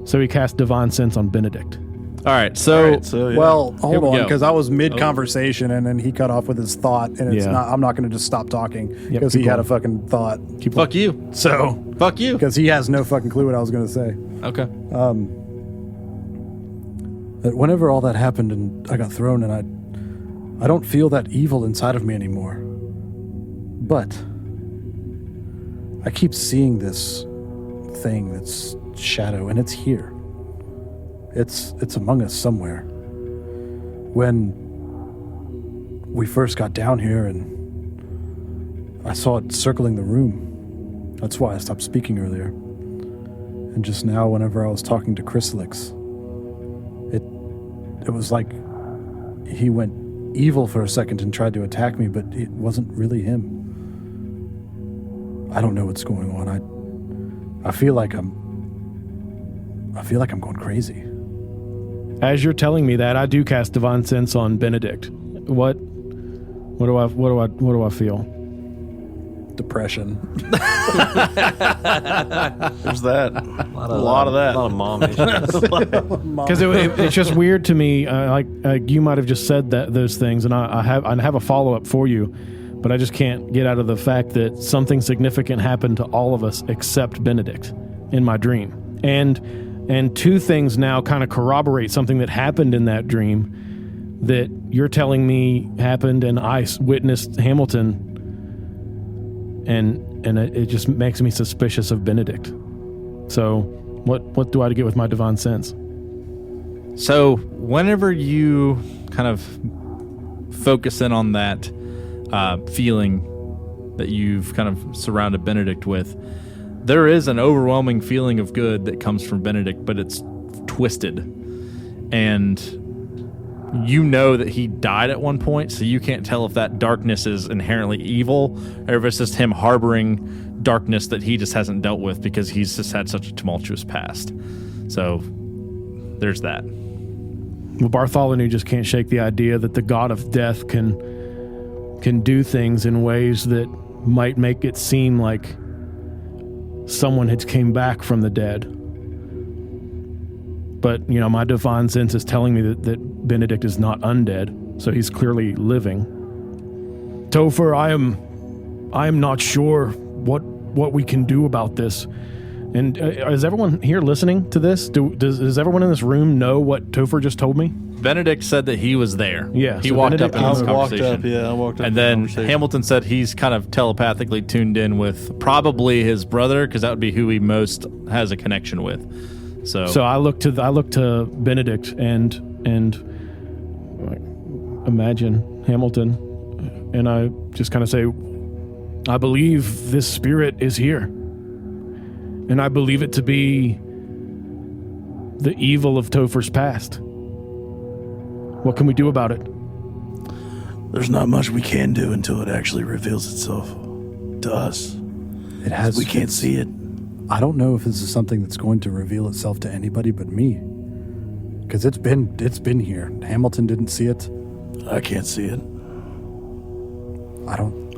So he cast Divine Sense on Benedict. All right, so yeah. Well, hold we on, go. because I was mid-conversation and then he cut off with his thought, and it's Yeah. I'm not going to just stop talking because keep he had going. a fucking thought. fuck you. So, Fuck you. because he has no fucking clue what I was going to say. Okay. But whenever all that happened and I got thrown, and I don't feel that evil inside of me anymore. But I keep seeing this thing that's shadow, and it's here. It's among us somewhere. When we first got down here and I saw it circling the room, that's why I stopped speaking earlier. And just now, whenever I was talking to Chrysalix, it was like he went evil for a second and tried to attack me, but it wasn't really him. I don't know what's going on. I feel like I'm going crazy. As you're telling me that, I do cast Divine Sense on Benedict. What do I feel? Depression. There's that. A lot of that. A lot of mom issues. Because it's just weird to me. Like you might have just said those things, and I have a follow up for you, but I just can't get out of the fact that something significant happened to all of us except Benedict in my dream. And And two things now kind of corroborate something that happened in that dream that you're telling me happened, and I witnessed Hamilton, and it just makes me suspicious of Benedict. So what do I get with my divine sense? So whenever you kind of focus in on that feeling that you've kind of surrounded Benedict with, there is an overwhelming feeling of good that comes from Benedict, but it's twisted. And you know that he died at one point, so you can't tell if that darkness is inherently evil or if it's just him harboring darkness that he just hasn't dealt with because he's just had such a tumultuous past. So there's that. Well, Bartholomew just can't shake the idea that the god of death can do things in ways that might make it seem like someone had came back from the dead. But, my divine sense is telling me that Benedict is not undead, so he's clearly living. Topher, I am not sure what we can do about this. And is everyone here listening to this? Does everyone in this room know what Topher just told me? Benedict said that he was there. Yeah, he so walked Benedict- up in this I walked conversation. up, I walked up. And in the then conversation. Hamilton said he's kind of telepathically tuned in with probably his brother, because that would be who he most has a connection with. So I look to Benedict and imagine Hamilton, and I just kind of say, I believe this spirit is here, and I believe it to be the evil of Topher's past. What can we do about it? There's not much we can do until it actually reveals itself to us. It has. We can't see it. I don't know if this is something that's going to reveal itself to anybody but me. Because it's been here. Hamilton didn't see it. I can't see it.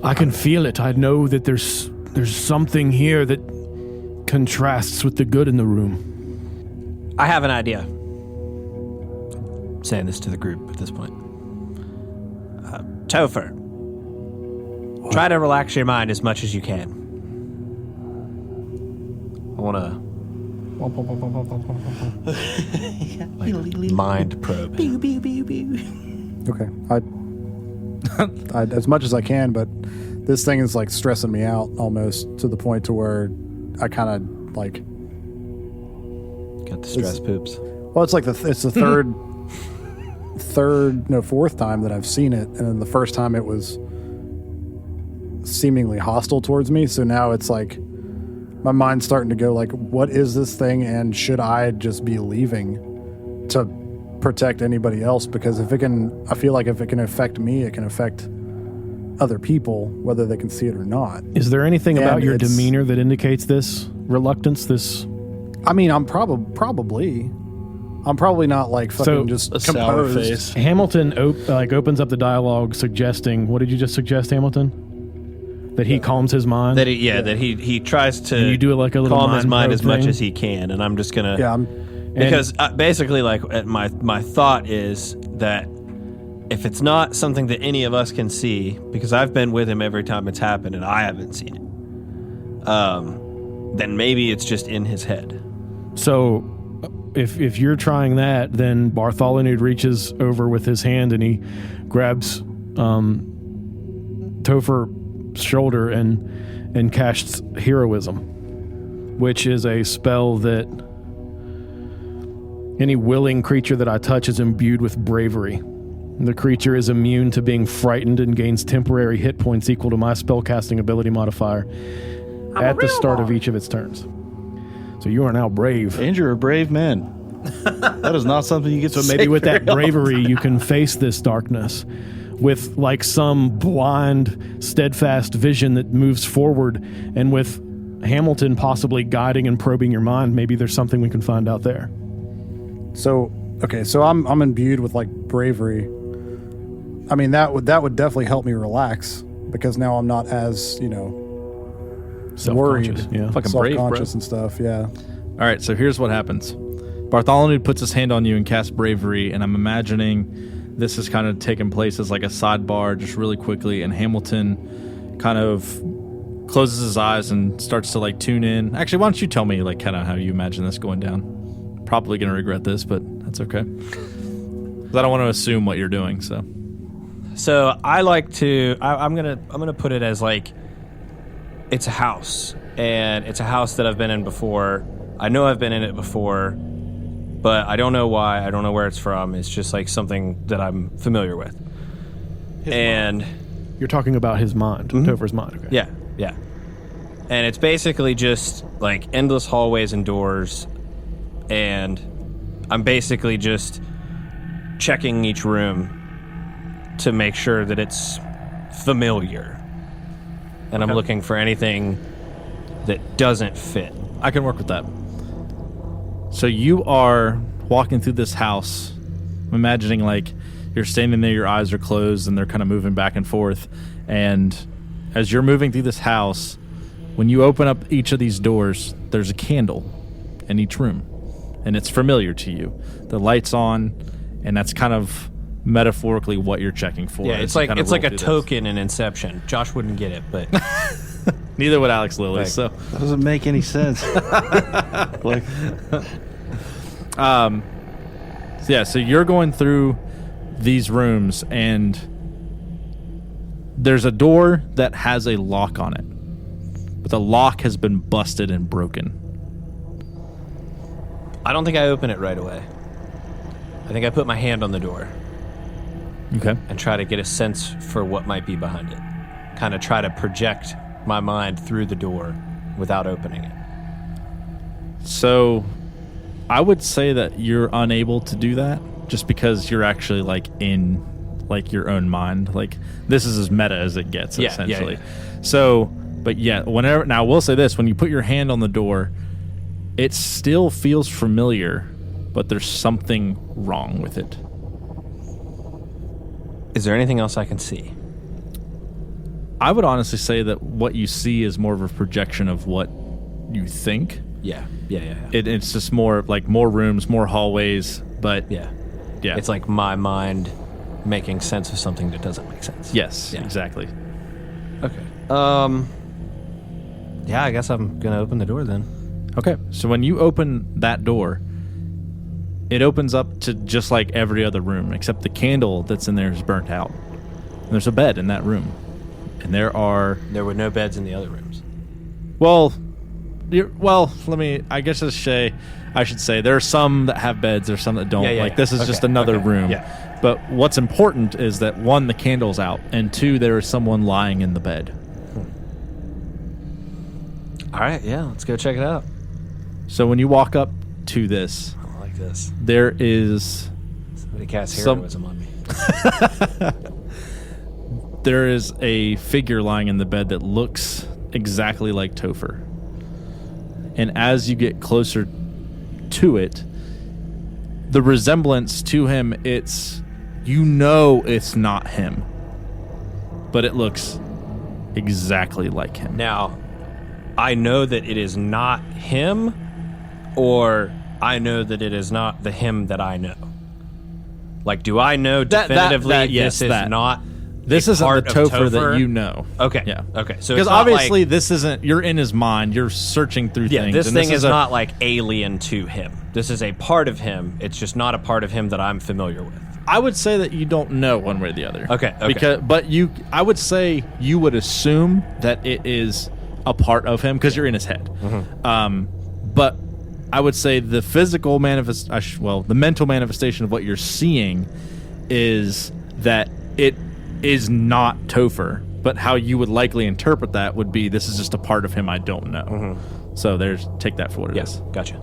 I can feel it. I know that there's something here that contrasts with the good in the room. I have an idea. I'm saying this to the group at this point. Topher, try to relax your mind as much as you can. I want to mind probe. Okay. I as much as I can, but this thing is like stressing me out almost to the point to where I kind of like. Got the stress poops. Well, it's like it's the fourth time that I've seen it, and then the first time it was seemingly hostile towards me. So now it's like my mind's starting to go like, what is this thing, and should I just be leaving to protect anybody else? Because I feel like if it can affect me, it can affect other people, whether they can see it or not. Is there anything And about your it's- demeanor that indicates this reluctance? I mean, I'm probably not like fucking So, just A sour composed. face. Hamilton opens up the dialogue, suggesting. What did you just suggest, Hamilton? That he calms his mind. That he tries to And you do like a little calm his mind probe as much thing? as he can, and I'm just gonna Yeah, because basically like my thought is that if it's not something that any of us can see, because I've been with him every time it's happened and I haven't seen it, then maybe it's just in his head. So, if you're trying that, then Bartholomew reaches over with his hand and he grabs Topher's shoulder and casts Heroism, which is a spell that any willing creature that I touch is imbued with bravery. The creature is immune to being frightened and gains temporary hit points equal to my spellcasting ability modifier at the start of each of its turns. So you are now brave. And you're a brave man. That is not something you get to So say maybe with very that bravery, you can face this darkness with like some blind, steadfast vision that moves forward, and with Hamilton possibly guiding and probing your mind, maybe there's something we can find out there. So I'm imbued with like bravery. I mean that would definitely help me relax, because now I'm not as worried, Self-conscious, yeah. Fucking brave, bro. self-conscious and stuff. Yeah. All right, so here's what happens. Bartholomew puts his hand on you and casts bravery, and I'm imagining this is kind of taking place as like a sidebar just really quickly, and Hamilton kind of closes his eyes and starts to like tune in. Actually, why don't you tell me like kind of how you imagine this going down? probably going to regret this, but that's okay. 'Cause I don't want to assume what you're doing, so. So I like to. I'm gonna put it as like it's a house, and it's a house that I've been in before. I know I've been in it before, but I don't know why. I don't know where it's from. It's just like something that I'm familiar with. You're talking about his mind, Topher's mind. Okay. Yeah. And it's basically just like endless hallways and doors, and I'm basically just checking each room to make sure that it's familiar. And I'm looking for anything that doesn't fit. I can work with that. So you are walking through this house, I'm imagining like you're standing there, your eyes are closed, and they're kind of moving back and forth. And as you're moving through this house, when you open up each of these doors, there's a candle in each room. And it's familiar to you. The light's on, and that's kind of metaphorically what you're checking for. Yeah, it's like a token in Inception. Josh wouldn't get it, but neither would Alex Lilly. Like, so That doesn't make any sense. Like, so you're going through these rooms, and there's a door that has a lock on it, but the lock has been busted and broken. I don't think I open it right away. I think I put my hand on the door. Okay. And try to get a sense for what might be behind it. Kind of try to project my mind through the door without opening it. So I would say that you're unable to do that just because you're actually like in like your own mind. Like this is as meta as it gets, essentially. Yeah. So, but yeah, now I will say this, when you put your hand on the door, it still feels familiar, but there's something wrong with it. Is there anything else I can see? I would honestly say that what you see is more of a projection of what you think. Yeah. It's just more like more rooms, more hallways, but yeah. It's like my mind making sense of something that doesn't make sense. Yes, exactly. Okay. Yeah, I guess I'm gonna open the door then. Okay, so when you open that door, it opens up to just like every other room, except the candle that's in there is burnt out. And there's a bed in that room. And there were no beds in the other rooms. I guess I should say there are some that have beds, there's some that don't. This is just another room. Yeah. But what's important is that one, the candle's out, and two, there is someone lying in the bed. All right, yeah, let's go check it out. So when you walk up to this, I like this. There is somebody cast heroism on me. There is a figure lying in the bed that looks exactly like Topher. And as you get closer to it, the resemblance to him, it's not him. But it looks exactly like him. Now, I know that it is not him, or I know that it is not the him that I know. Like, do I know definitively this is not... This isn't the Topher that you know. Okay. Yeah. Okay. So because obviously this isn't. You're in his mind. You're searching through things. This thing is not like alien to him. This is a part of him. It's just not a part of him that I'm familiar with. I would say that you don't know one way or the other. Okay. I would say you would assume that it is a part of him because you're in his head. Mm-hmm. But I would say the physical the mental manifestation of what you're seeing is that it is not Topher, but how you would likely interpret that would be this is just a part of him I don't know. Mm-hmm. So take that for what it is. Gotcha.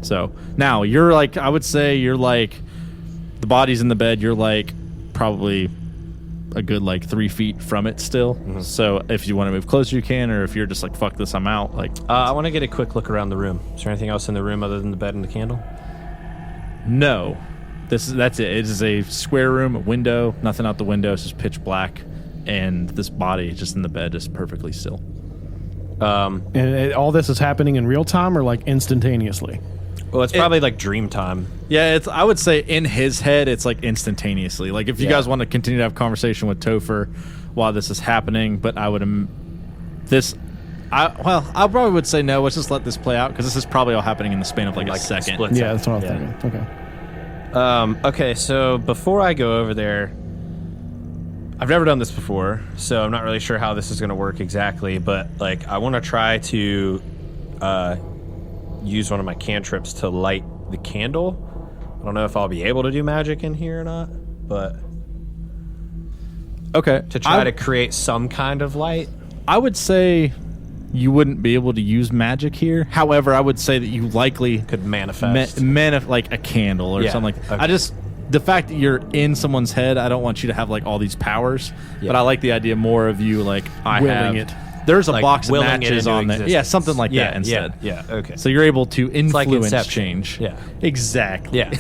So now you're like, I would say you're like, the body's in the bed, you're like probably a good like 3 feet from it still. Mm-hmm. So if you want to move closer you can, or if you're just like, fuck this, I'm out. Like, I want to get a quick look around the room. Is there anything else in the room other than the bed and the candle? No. That's it. It is a square room, a window, nothing out the window. It's just pitch black, and this body just in the bed is perfectly still. And all this is happening in real time or like instantaneously? Well, it's probably like dream time. Yeah, I would say in his head, it's like instantaneously. Like if you guys want to continue to have conversation with Topher while this is happening, but I I probably would say no. Let's just let this play out because this is probably all happening in the span of like a second. Yeah, that's what I was thinking. Okay. Okay, so before I go over there, I've never done this before, so I'm not really sure how this is going to work exactly, but like I want to try to use one of my cantrips to light the candle. I don't know if I'll be able to do magic in here or not, but Okay. to try to create some kind of light. I would say you wouldn't be able to use magic here. However, I would say that you likely Could manifest. like a candle or Yeah, something like okay. the fact that you're in someone's head, I don't want you to have like all these powers, but I like the idea more of you like Willing it. There's a Like, box of willing it matches into on there. Yeah, existence. something like that instead. Yeah, okay. So you're able to like influence Inception. change. Yeah. Exactly. Yeah.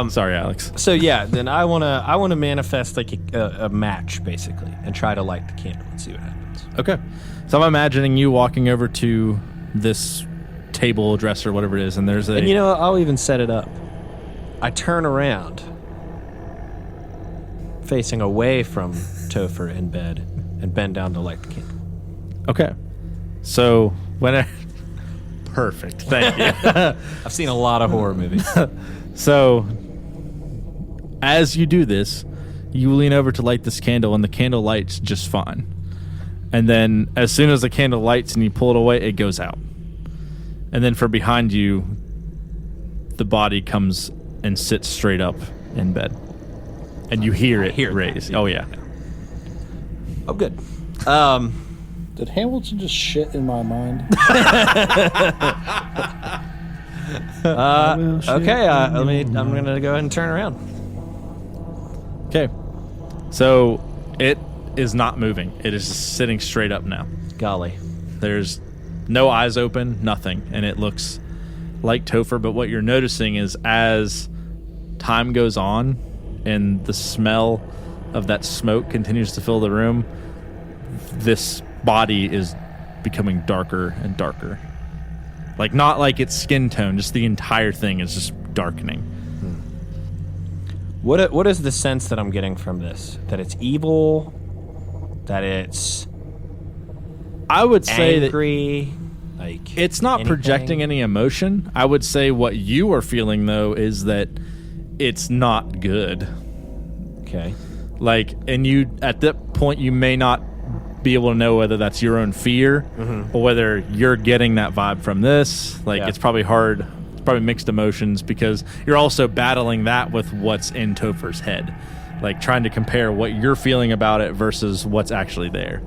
Sorry, Alex. So yeah, then I wanna manifest like a match basically, and try to light the candle and see what happens. Okay. So I'm imagining you walking over to this table, dresser, whatever it is, and there's a And you know, I'll even set it up. I turn around, facing away from Topher in bed, and bend down to light the candle. Okay. So when perfect. Thank you. I've seen a lot of horror movies. So as you do this, you lean over to light this candle, and the candle lights just fine. And then as soon as the candle lights and you pull it away, it goes out. And then from behind you, the body comes and sits straight up in bed. And you hear it raise. Oh, yeah. Oh, good. Did Hamilton just shit in my mind? Okay, I'm gonna go ahead and turn around. Okay. So it is not moving. It is just sitting straight up now. Golly. There's no eyes open, nothing. And it looks like Topher, but what you're noticing is as time goes on and the smell of that smoke continues to fill the room, this body is becoming darker and darker. Like, not like its skin tone, just the entire thing is just darkening. What is the sense that I'm getting from this? That it's evil? That it's I would say angry? Like it's not anything? projecting any emotion. I would say what you are feeling, though, is that it's not good. Okay. Like, and you, at that point, you may not be able to know whether that's your own fear or whether you're getting that vibe from this. Like, it's probably hard. It's probably mixed emotions because you're also battling that with what's in Topher's head. Like, trying to compare what you're feeling about it versus what's actually there.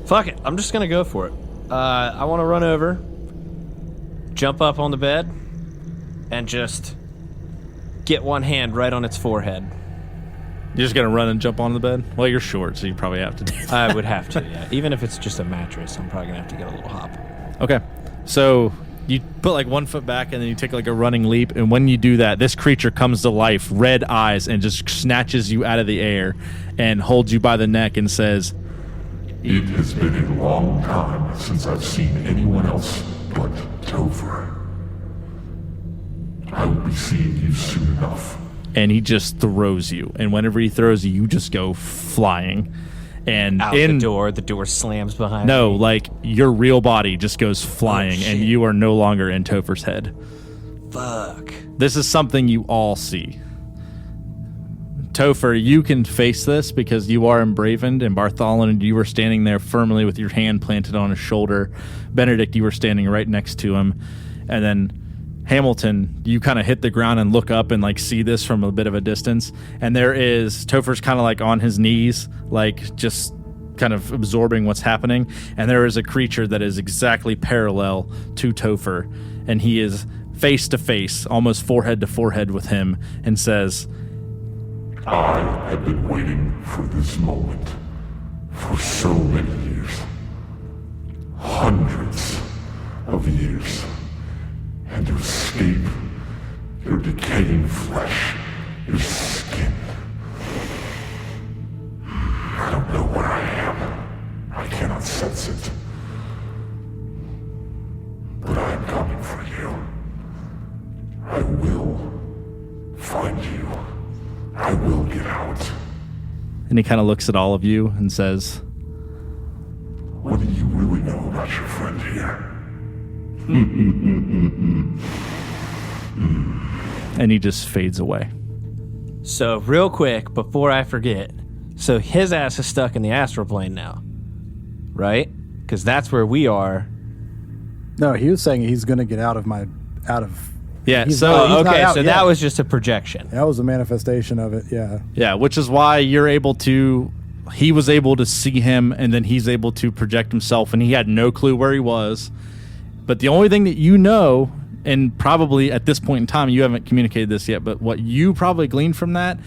Fuck it. I'm just gonna go for it. I want to run over, jump up on the bed, and just get one hand right on its forehead. You're just going to run and jump on the bed? Well, you're short, so you probably have to do that. I would have to, yeah. Even if it's just a mattress, I'm probably gonna have to get a little hop. Okay. So you put like 1 foot back and then you take like a running leap. And when you do that, this creature comes to life, red eyes, and just snatches you out of the air and holds you by the neck and says, It has been a long time since I've seen anyone else but Topher. I will be seeing you soon enough. and he just throws you. And whenever he throws you, you just go flying. And Out the door slams behind No, me. like your real body just goes flying, and you are no longer in Topher's head. Fuck. This is something you all see. Topher, you can face this because you are embravened, and Bartholomew, you were standing there firmly with your hand planted on his shoulder. Benedict, you were standing right next to him. And then Hamilton, you kind of hit the ground and look up and like see this from a bit of a distance. And there is, Topher's kind of like on his knees, like just kind of absorbing what's happening. And there is a creature that is exactly parallel to Topher. And he is face to face, almost forehead to forehead with him, and says, I have been waiting for this moment for so many years. Hundreds of years. And to escape your decaying flesh, your skin. I don't know where I am. I cannot sense it. But I am coming for you. I will find you. I will get out. and he kind of looks at all of you and says, And he just fades away. So real quick, before I forget, so his ass is stuck in the astral plane now, right? Because that's where we are. No, he was saying he's going to get out of. Yeah, He's so not- he's not Okay, out so yet. that was just a projection. That was a manifestation of it. Yeah. yeah, which is why you're able to. He was able to see him, and then he's able to project himself, and he had no clue where he was. But the only thing that you know, and probably at this point in time, you haven't communicated this yet, but what you probably gleaned from that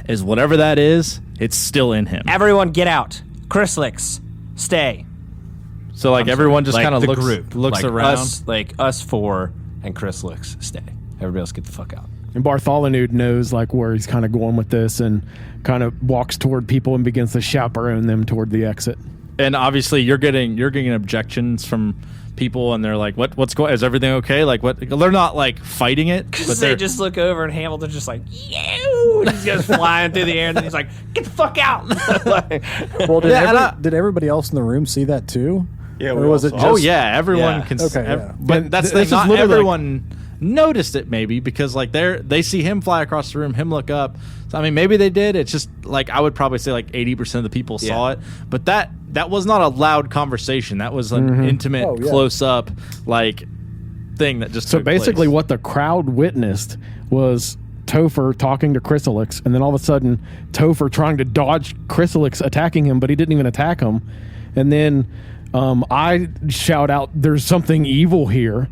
is whatever that is, it's still in him. Everyone get out. Chrysalix, stay. So like everyone just Like kind of the looks group. looks Like around. us four and Chrysalix, stay. Everybody else get the fuck out. And Bartholomew knows like where he's kind of going with this, and kind of walks toward people and begins to chaperone them toward the exit. And obviously you're getting objections from people, and they're like, what's going, is everything okay? Like what, they're not like fighting it, but They they're just look over and Hamilton's just like, "You!" And he goes flying through the air, and then he's like, "Get the fuck out!" Like, Well, Yeah, did everybody else in the room see that too? Yeah, or we was all it saw just? oh yeah, everyone Yeah. can. Okay, yeah. But And that's the this thing. is Not literally everyone noticed it, maybe because like they see him fly across the room, him look up. So I mean, maybe they did. It's just like I would probably say like 80% of the people saw it, but that was not a loud conversation. That was an intimate, Oh, yeah. close up like thing that just. So took basically, place. what the crowd witnessed was Topher talking to Chrysalix, and then all of a sudden, Topher trying to dodge Chrysalix attacking him, but he didn't even attack him. And then I shout out, "There's something evil here."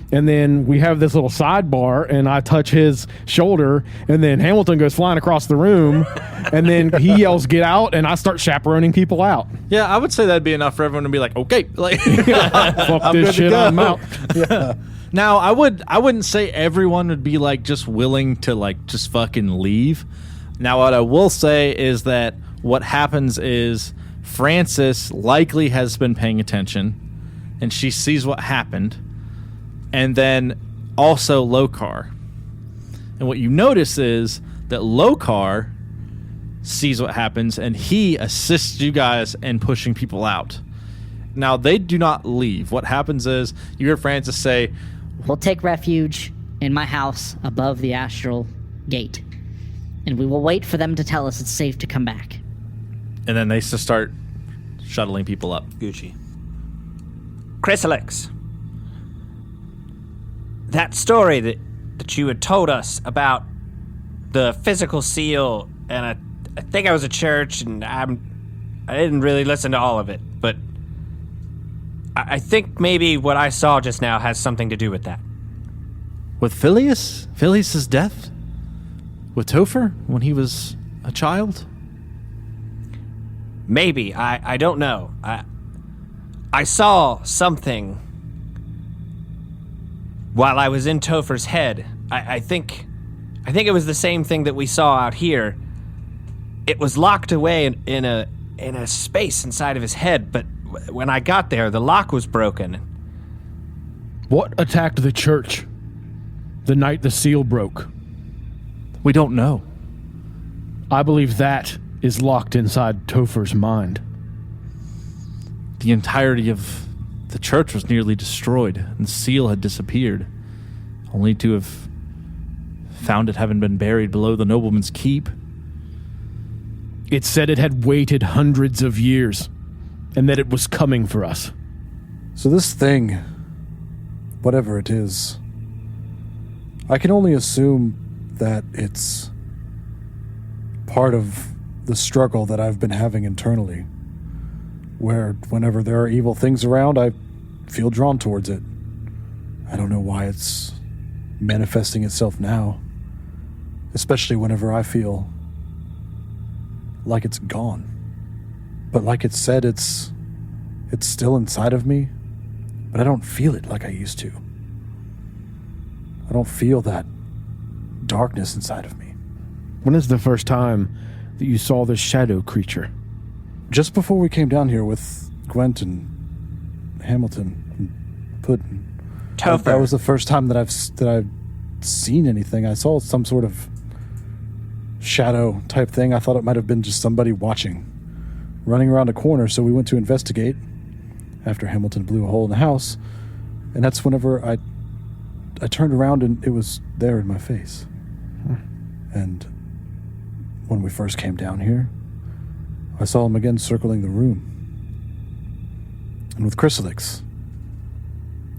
And then we have this little sidebar, and I touch his shoulder, and then Hamilton goes flying across the room, and then he yells, "Get out!" And I start chaperoning people out. Yeah, I would say that'd be enough for everyone to be like, okay, like Fuck I'm this good to shit, go. I'm out. Now, I wouldn't say everyone would be like just willing to like just fucking leave. Now, what I will say is that what happens is Frances likely has been paying attention, and she sees what happened, and then also Lokar. And what you notice is that Lokar sees what happens, and he assists you guys in pushing people out. Now, they do not leave. What happens is you hear Francis say, We'll take refuge in my house above the astral gate, and we will wait for them to tell us it's safe to come back. and then they just start shuttling people up. Gucci. Chrysalix. That story that you had told us about the physical seal, and I think I was at church, and I didn't really listen to all of it, but I think maybe what I saw just now has something to do with that. With Phileas? Phileas' death? With Topher when he was a child? Maybe. I don't know. I saw something while I was in Topher's head. I think it was the same thing that we saw out here. It was locked away in a space inside of his head, but when I got there, the lock was broken. What attacked the church the night the seal broke? We don't know. I believe that is locked inside Topher's mind. The entirety of the church was nearly destroyed, and the seal had disappeared, only to have found it having been buried below the nobleman's keep. It said it had waited hundreds of years, and that it was coming for us. So this thing, whatever it is, I can only assume that it's part of the struggle that I've been having internally, where whenever there are evil things around, I feel drawn towards it. I don't know why it's manifesting itself now, especially whenever I feel like it's gone. But like it said, it's still inside of me, but I don't feel it like I used to. I don't feel that darkness inside of me. When is the first time that you saw this shadow creature? Just before we came down here with Gwent and Hamilton and Puddin. Topher. That was the first time that I've seen anything. I saw some sort of shadow type thing. I thought it might have been just somebody watching, running around a corner. So we went to investigate after Hamilton blew a hole in the house, And that's whenever I turned around and it was there in my face. And when we first came down here, I saw him again circling the room. And with Chrysalix,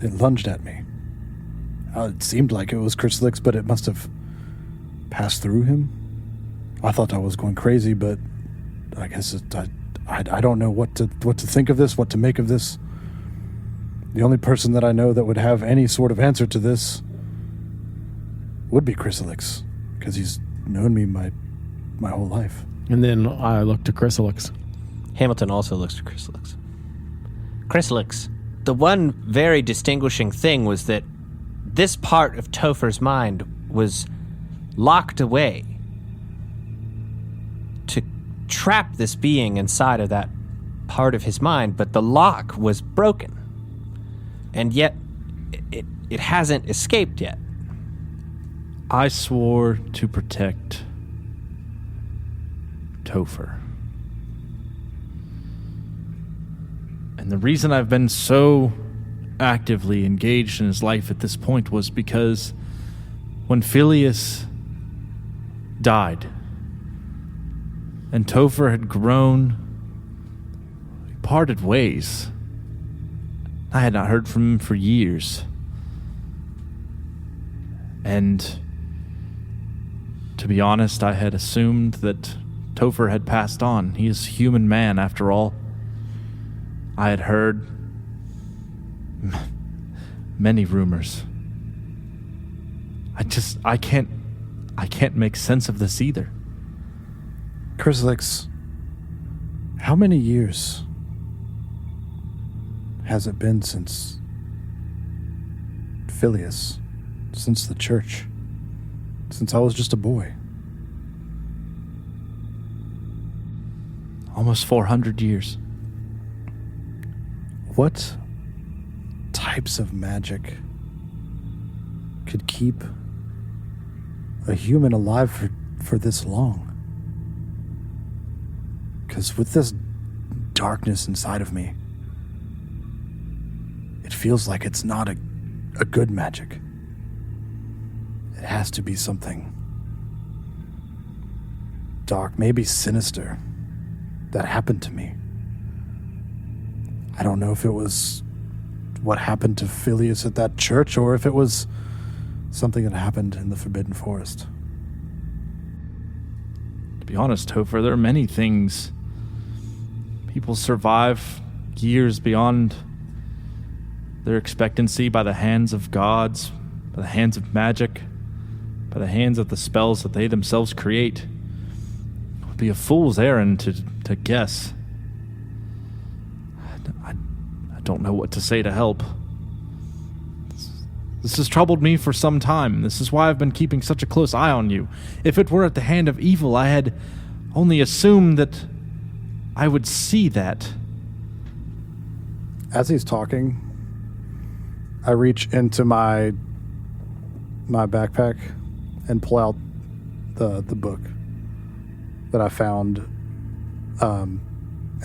it lunged at me. It seemed like it was Chrysalix, but it must have passed through him. I thought I was going crazy, but I guess I don't know what to think of this, what to make of this. The only person that I know that would have any sort of answer to this would be Chrysalix, because he's known me my whole life. And then I looked to Chrysalix. Hamilton also looks to Chrysalix. Chrysalix, the one very distinguishing thing was that this part of Topher's mind was locked away to trap this being inside of that part of his mind, but the lock was broken. And yet, it hasn't escaped yet. I swore to protect Topher. And the reason I've been so actively engaged in his life at this point was because when Phileas died and Topher had grown, we parted ways. I had not heard from him for years. And to be honest, I had assumed that Topher had passed on. He is a human man, after all. I had heard many rumors. I can't make sense of this either. Chrysalix, how many years has it been since Phileas, since the church, since I was just a boy? Almost 400 years. What types of magic could keep a human alive for this long? Because with this darkness inside of me, it feels like it's not a good magic. It has to be something dark, maybe sinister, that happened to me. I don't know if it was what happened to Phileas at that church or if it was something that happened in the Forbidden Forest. To be honest, Topher, there are many things. People survive years beyond their expectancy by the hands of gods, by the hands of magic, by the hands of the spells that they themselves create. It would be a fool's errand to guess. I don't know what to say to help. This has troubled me for some time. This is why I've been keeping such a close eye on you. If it were at the hand of evil, I had only assumed that I would see that. As he's talking, I reach into my backpack and pull out the book that I found in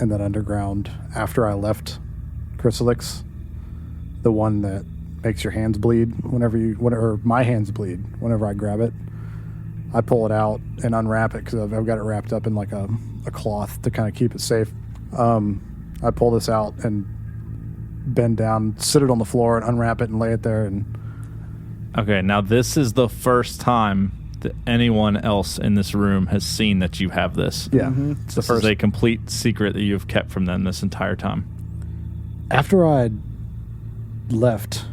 that underground after I left Chrysalix, the one that makes your hands bleed or my hands bleed whenever I grab it. I pull it out and unwrap it because I've got it wrapped up in like a cloth to kind of keep it safe. I pull this out and bend down, sit it on the floor and unwrap it and lay it there. And okay, now this is the first time that anyone else in this room has seen that you have this. Yeah. It's this is a complete secret that you have kept from them this entire time. After I left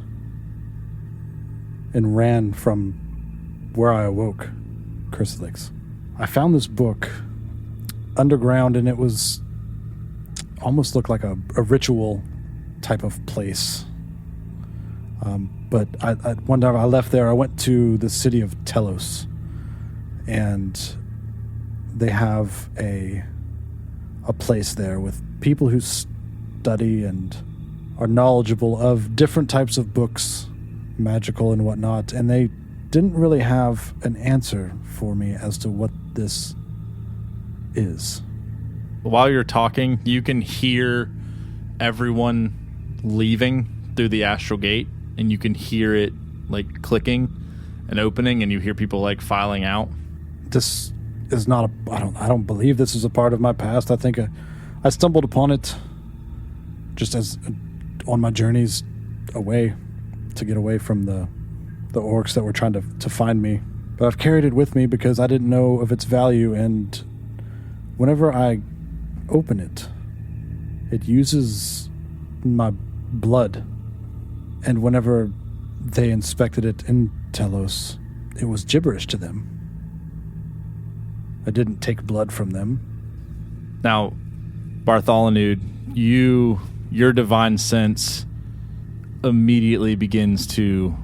and ran from where I awoke Chrysalix, I found this book underground, and it was almost looked like a ritual type of place. But one time I left there, I went to the city of Telos, and they have a place there with people who study and are knowledgeable of different types of books, magical and whatnot, and they didn't really have an answer for me as to what this is. While you're talking, you can hear everyone leaving through the astral gate and you can hear it like clicking and opening, and you hear people like filing out. This is not I don't believe this is a part of my past. I think I stumbled upon it just as on my journeys away to get away from the orcs that were trying to find me. But I've carried it with me because I didn't know of its value, and whenever I open it, it uses my blood. And whenever they inspected it in Telos, it was gibberish to them. I didn't take blood from them. Now, Bartholomew, your divine sense immediately begins to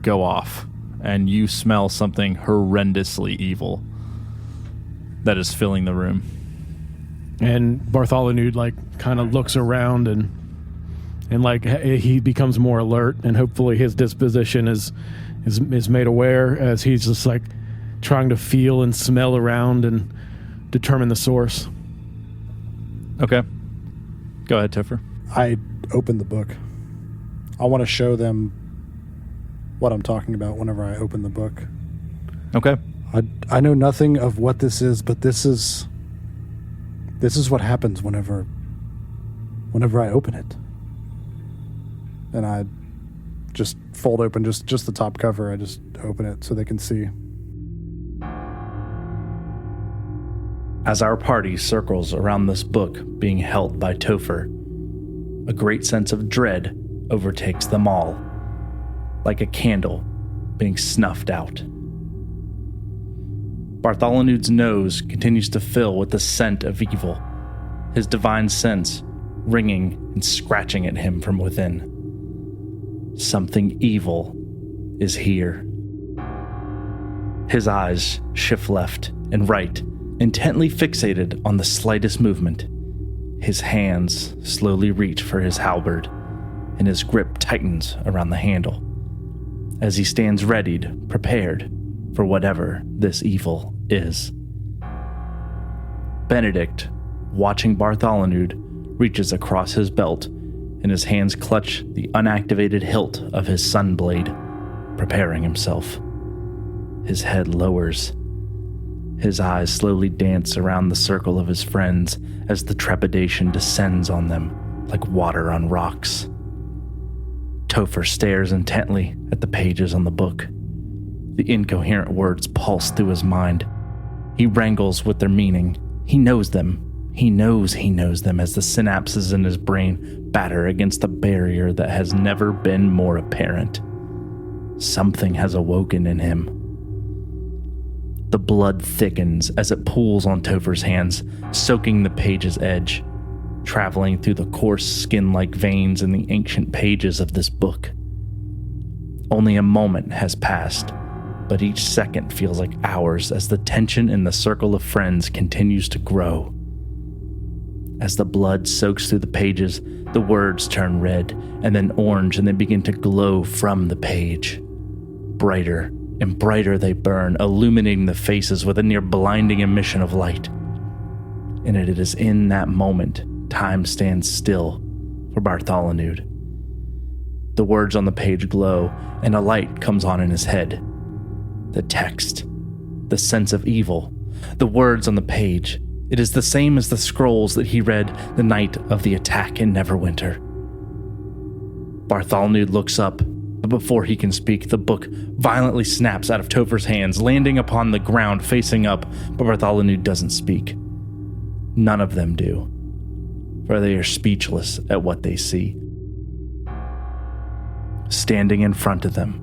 go off, and you smell something horrendously evil that is filling the room. And Bartholomew kind of looks around and he becomes more alert, and hopefully his disposition is made aware as he's just trying to feel and smell around and determine the source. Okay. Go ahead, Topher. I open the book. I want to show them what I'm talking about whenever I open the book. Okay. I know nothing of what this is, but this is what happens whenever I open it. And I just fold open just the top cover. I just open it so they can see. As our party circles around this book being held by Topher, a great sense of dread overtakes them all, like a candle being snuffed out. Bartholomew's nose continues to fill with the scent of evil, his divine sense ringing and scratching at him from within. Something evil is here. His eyes shift left and right, intently fixated on the slightest movement. His hands slowly reach for his halberd, and his grip tightens around the handle, as he stands readied, prepared for whatever this evil is. Benedict, watching Bartholomew, reaches across his belt, and his hands clutch the unactivated hilt of his sun blade, preparing himself. His head lowers. His eyes slowly dance around the circle of his friends as the trepidation descends on them like water on rocks. Topher stares intently at the pages on the book. The incoherent words pulse through his mind. He wrangles with their meaning. He knows them. He knows them as the synapses in his brain batter against the barrier that has never been more apparent. Something has awoken in him. The blood thickens as it pools on Topher's hands, soaking the page's edge, traveling through the coarse skin-like veins in the ancient pages of this book. Only a moment has passed, but each second feels like hours as the tension in the circle of friends continues to grow. As the blood soaks through the pages, the words turn red and then orange, and they begin to glow from the page. Brighter and brighter they burn, illuminating the faces with a near blinding emission of light. And it is in that moment time stands still for Bartholomew. The words on the page glow, and a light comes on in his head. The text, the sense of evil, the words on the page, it is the same as the scrolls that he read the night of the attack in Neverwinter. Bartholomew looks up, but before he can speak, the book violently snaps out of Topher's hands, landing upon the ground facing up, but Bartholomew doesn't speak. None of them do, for they are speechless at what they see. Standing in front of them,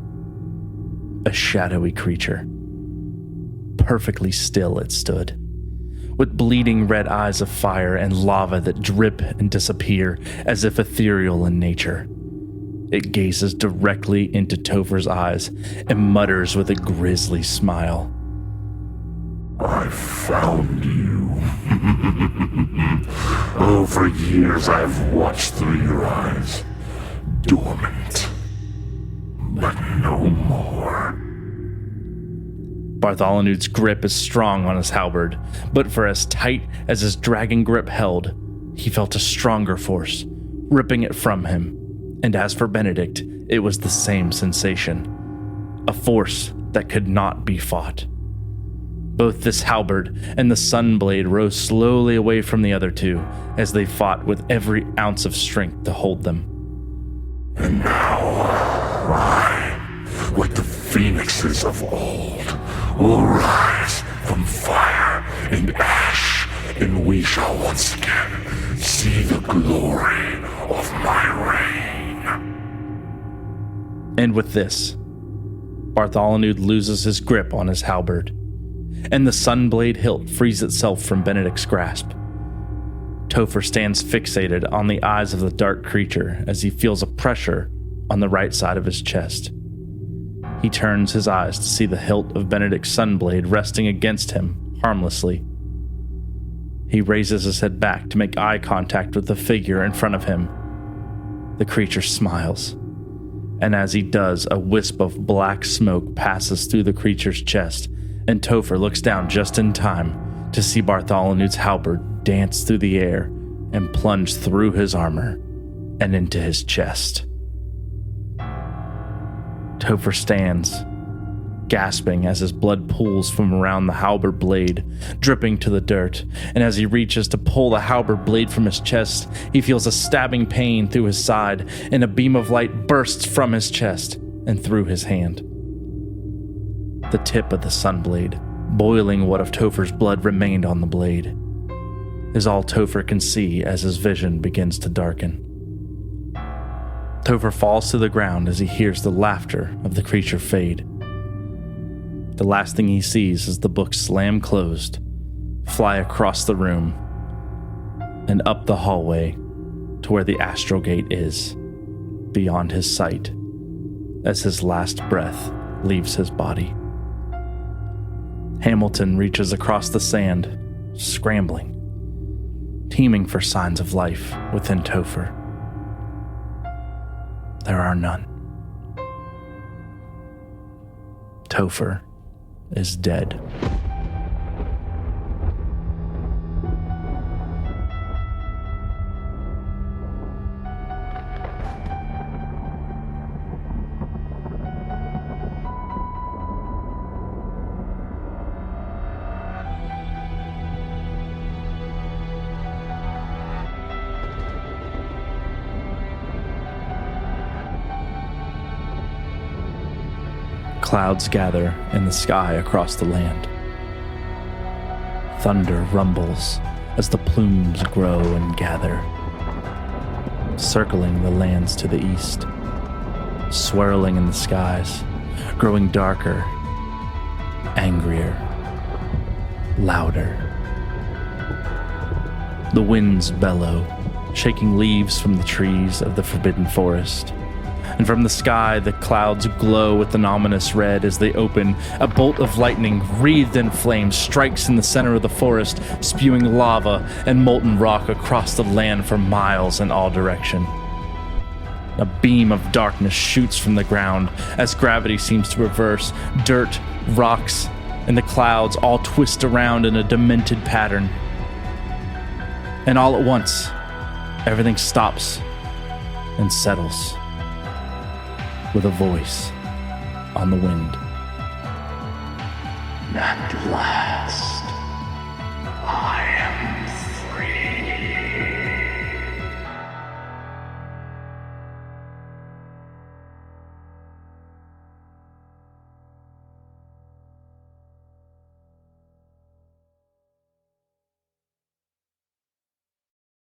a shadowy creature. Perfectly still it stood, with bleeding red eyes of fire and lava that drip and disappear as if ethereal in nature. It gazes directly into Topher's eyes and mutters with a grisly smile. I found you. Oh, for years I've watched through your eyes, dormant, but no more. Bartholomew's grip is strong on his halberd, but for as tight as his dragon grip held, he felt a stronger force, ripping it from him, And as for Benedict, it was the same sensation. A force that could not be fought. Both this halberd and the sunblade rose slowly away from the other two as they fought with every ounce of strength to hold them. And now, I, like the phoenixes of old, will rise from fire and ash, and we shall once again see the glory of my reign. And with this, Bartholomew loses his grip on his halberd, and the sunblade hilt frees itself from Benedict's grasp. Topher stands fixated on the eyes of the dark creature as he feels a pressure on the right side of his chest. He turns his eyes to see the hilt of Benedict's sunblade resting against him harmlessly. He raises his head back to make eye contact with the figure in front of him. The creature smiles, and as he does, a wisp of black smoke passes through the creature's chest, and Topher looks down just in time to see Bartholomew's halberd dance through the air and plunge through his armor and into his chest. Topher stands, gasping as his blood pools from around the halberd blade, dripping to the dirt, and as he reaches to pull the halberd blade from his chest, he feels a stabbing pain through his side, and a beam of light bursts from his chest and through his hand. The tip of the sunblade, boiling what of Topher's blood remained on the blade, is all Topher can see as his vision begins to darken. Topher falls to the ground as he hears the laughter of the creature fade. The last thing he sees is the book slam closed, fly across the room, and up the hallway to where the astral gate is, beyond his sight, as his last breath leaves his body. Hamilton reaches across the sand, scrambling, teeming for signs of life within Topher. There are none. Topher is dead. Clouds gather in the sky across the land. Thunder rumbles as the plumes grow and gather, circling the lands to the east, swirling in the skies, growing darker, angrier, louder. The winds bellow, shaking leaves from the trees of the forbidden forest. And from the sky, the clouds glow with an ominous red as they open. A bolt of lightning, wreathed in flames, strikes in the center of the forest, spewing lava and molten rock across the land for miles in all directions. A beam of darkness shoots from the ground as gravity seems to reverse. Dirt, rocks, and the clouds all twist around in a demented pattern. And all at once, everything stops and settles, with a voice on the wind. At last.